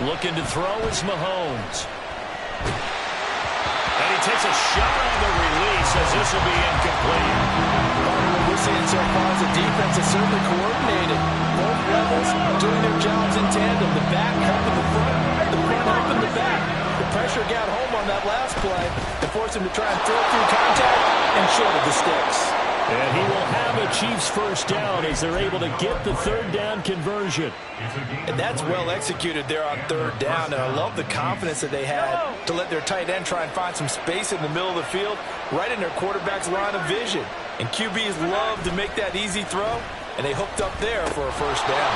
A: Looking to throw is Mahomes. And he takes a shot on the release as this will be incomplete.
B: What we're seeing so far is a defense that's certainly coordinated. Both levels doing their jobs in tandem. The back helping the front helping the back. The pressure got home on that last play and forced him to try and throw through contact and short of the sticks.
A: And he will have a Chiefs first down as they're able to get the 3rd down conversion.
B: And that's well executed there on 3rd down. And I love the confidence that they had to let their tight end try and find some space in the middle of the field, right in their quarterback's line of vision. And QBs love to make that easy throw, and they hooked up there for a first down.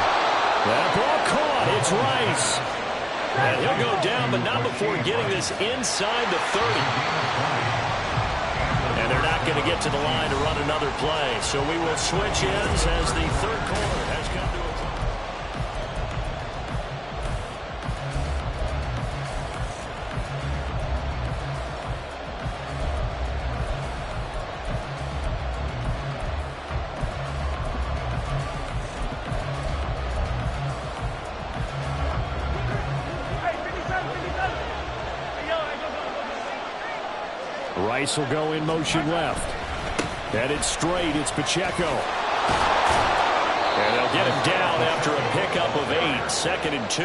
A: That ball caught. It's Rice. And he'll go down, but not before getting this inside the 30. And they're not going to get to the line to run another play. So we will switch ends as the 3rd quarter has come to a close. Rice will go in motion left. Headed straight, it's Pacheco. And they'll get him down after a pickup of 8, 2nd and 2.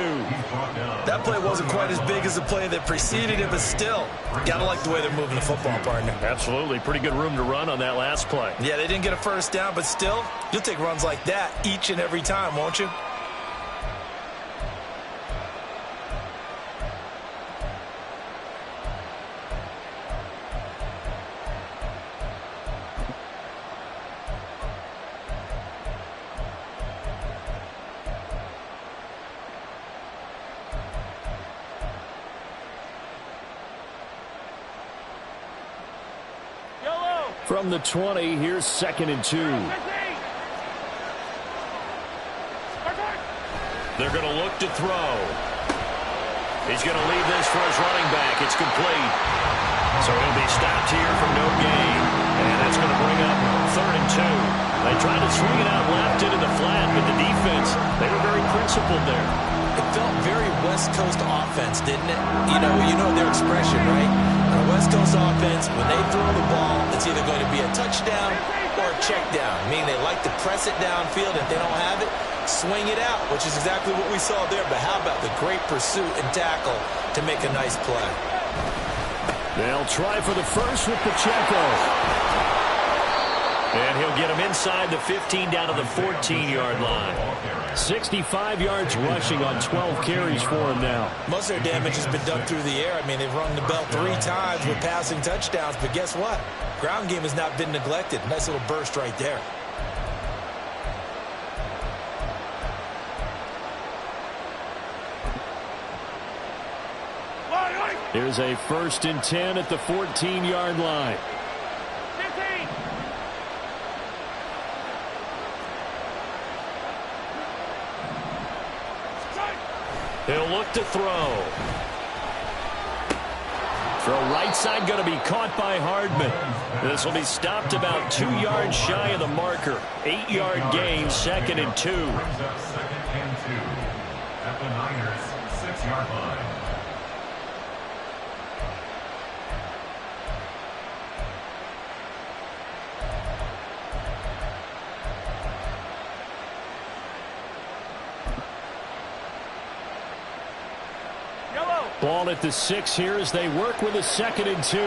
B: That play wasn't quite as big as the play that preceded it, but still, gotta like the way they're moving the football, partner.
A: Absolutely. Pretty good room to run on that last play.
B: Yeah, they didn't get a first down, but still, you'll take runs like that each and every time, won't you?
D: From the 20, here's 2nd and 2.
A: They're going to look to throw. He's going to leave this for his running back. It's complete. So he'll be stopped here for no gain. And that's going to bring up 3rd and 2. They tried to swing it out left into the flat, but the defense, they were very principled there.
B: It felt very West Coast offense, didn't it? You know their expression, right? On a West Coast offense, when they throw the ball, it's either going to be a touchdown or a check down. Meaning they like to press it downfield. If they don't have it, swing it out, which is exactly what we saw there. But how about the great pursuit and tackle to make a nice play?
D: They'll try for the first with Pacheco. And he'll get him inside the 15 down to the 14-yard line. 65 yards rushing on 12 carries for him now.
B: Most of their damage has been done through the air. I mean, they've rung the bell 3 times with passing touchdowns. But guess what? Ground game has not been neglected. Nice little burst right there.
D: Here's a 1st and 10 at the 14-yard line.
E: 15.
D: He'll look to throw. Throw right side going to be caught by Hardman. This will be stopped about 2 yards shy of the marker. 8-yard gain, 2nd and 2.
C: Brings up 2nd and 2 at the Niners' 6-yard line.
D: Ball at the 6 here as they work with a 2nd and 2.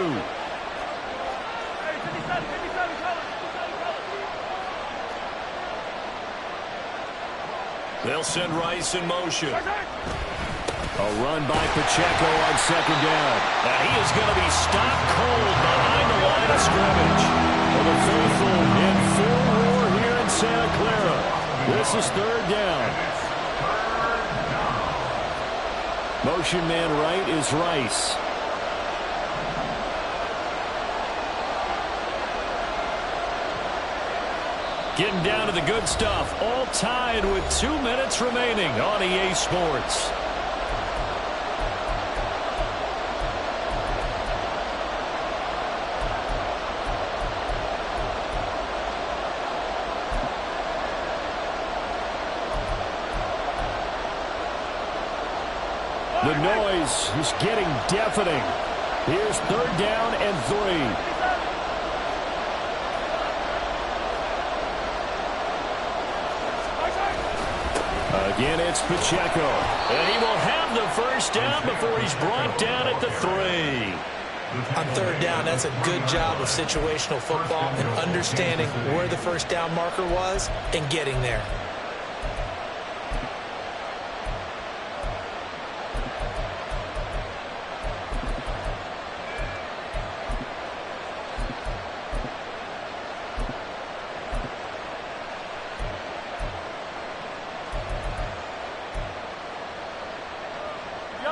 A: They'll send Rice in motion.
D: A run by Pacheco on 2nd down.
A: And he is going to be stopped cold behind the line of scrimmage.
D: For the faithful in full roar here in Santa Clara. This is 3rd down. Motion man right is Rice. Getting down to the good stuff. All tied with 2 minutes remaining on EA Sports. The noise is getting deafening. Here's 3rd down and 3. Again, it's Pacheco.
A: And he will have the 1st down before he's brought down at the 3.
B: On 3rd down, that's a good job of situational football and understanding where the 1st down marker was and getting there.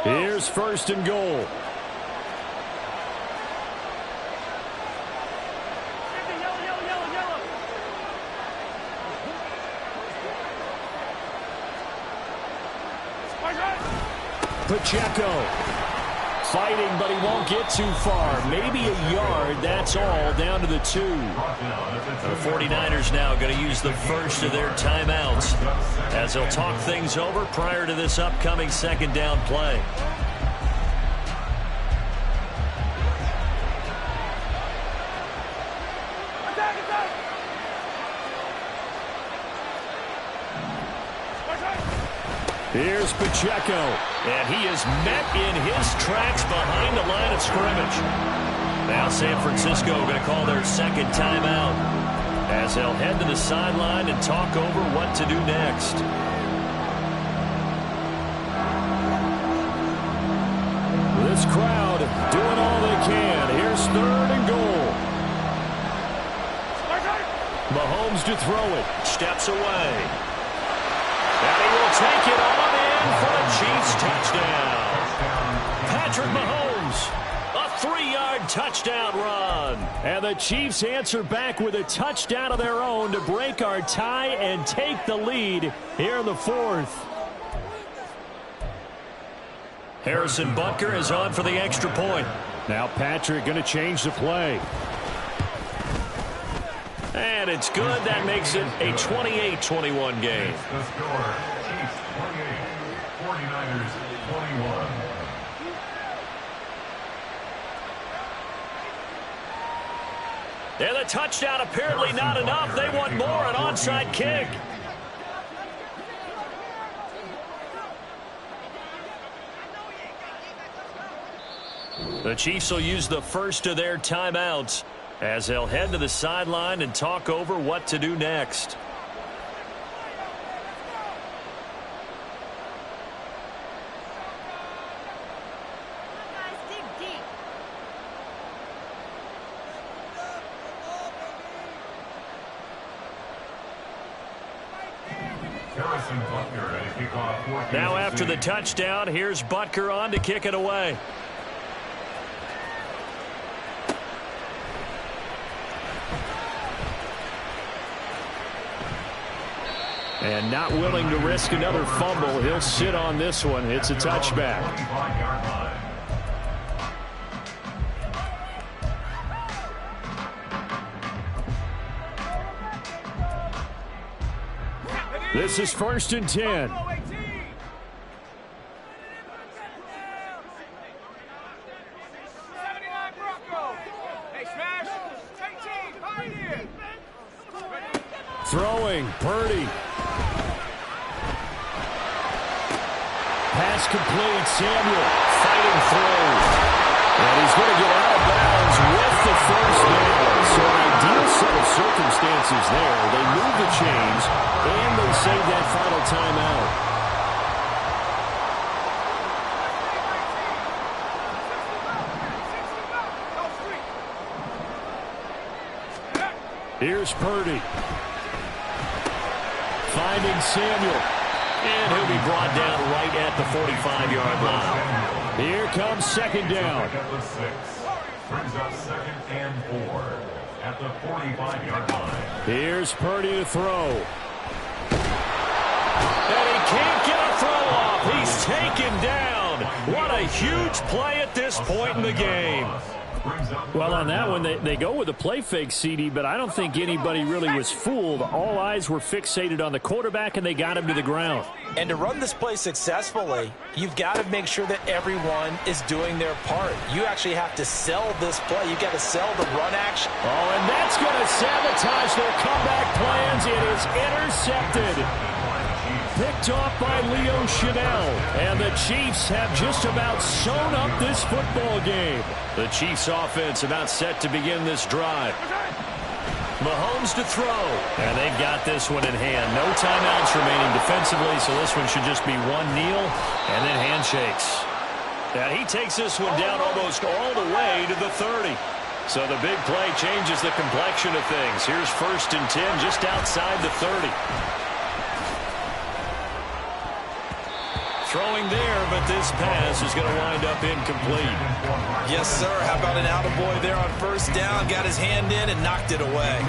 D: Here's 1st and goal. Pacheco fighting, but he won't get too far. Maybe a yard, that's all, down to the 2.
A: The 49ers now going to use the first of their timeouts as they'll talk things over prior to this upcoming 2nd down play.
D: Here's Pacheco, and he is met in his tracks behind the line of scrimmage. Now San Francisco going to call their 2nd timeout as they'll head to the sideline and talk over what to do next. This crowd doing all they can. Here's 3rd and goal. Mahomes to throw it.
A: Steps away. And he will take it on in for a Chiefs touchdown. Patrick Mahomes, a 3-yard touchdown run. And the Chiefs answer back with a touchdown of their own to break our tie and take the lead here in the fourth. Harrison Butker is on for the extra point.
D: Now Patrick going to change the play.
A: And it's good. That makes it a 28-21 game.
C: The score, Chiefs 28, 49ers 21.
A: And the touchdown apparently not enough. They want more, an onside kick. The Chiefs will use the first of their timeouts as they'll head to the sideline and talk over what to do next. Now after the touchdown, here's Butker on to kick it away.
D: And not willing to risk another fumble, he'll sit on this one. It's a touchback. This is 1st and 10. Throwing, Purdy. Pass complete, Samuel fighting through. And he's going to get out of bounds with the first down. So an ideal set of circumstances there. They move the chains, and they save that final timeout. Here's Purdy. Finding Samuel.
A: And he'll be brought down right at the 45-yard line.
D: Here comes second down.
C: Brings up 2nd and 4 at the 45-yard line.
D: Here's Purdy to throw.
A: And he can't get a throw off. He's taken down. What a huge play at this point in the game.
D: Well, on that one, they go with a play fake, CD, but I don't think anybody really was fooled. All eyes were fixated on the quarterback, and they got him to the ground.
B: And to run this play successfully, you've got to make sure that everyone is doing their part. You actually have to sell this play. You've got to sell the run action.
A: Oh, and that's going to sabotage their comeback plans. It is intercepted. Picked off by Leo Chanel. And the Chiefs have just about sewn up this football game. The Chiefs offense about set to begin this drive. Mahomes to throw. And they've got this one in hand. No timeouts remaining defensively, so this one should just be one kneel and then handshakes. And he takes this one down almost all the way to the 30. So the big play changes the complexion of things. Here's 1st and 10 just outside the 30. Throwing there, but this pass is going to wind up incomplete.
B: Yes, sir. How about an attaboy there on 1st down? Got his hand in and knocked it away.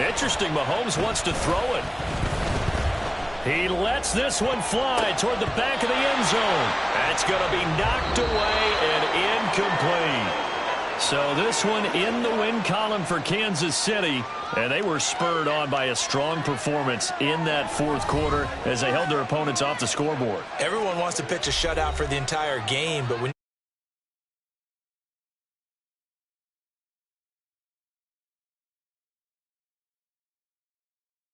A: Interesting. Mahomes wants to throw it. He lets this one fly toward the back of the end zone. That's going to be knocked away and incomplete. So this one in the win column for Kansas City. And they were spurred on by a strong performance in that 4th quarter as they held their opponents off the scoreboard.
B: Everyone wants to pitch a shutout for the entire game, but when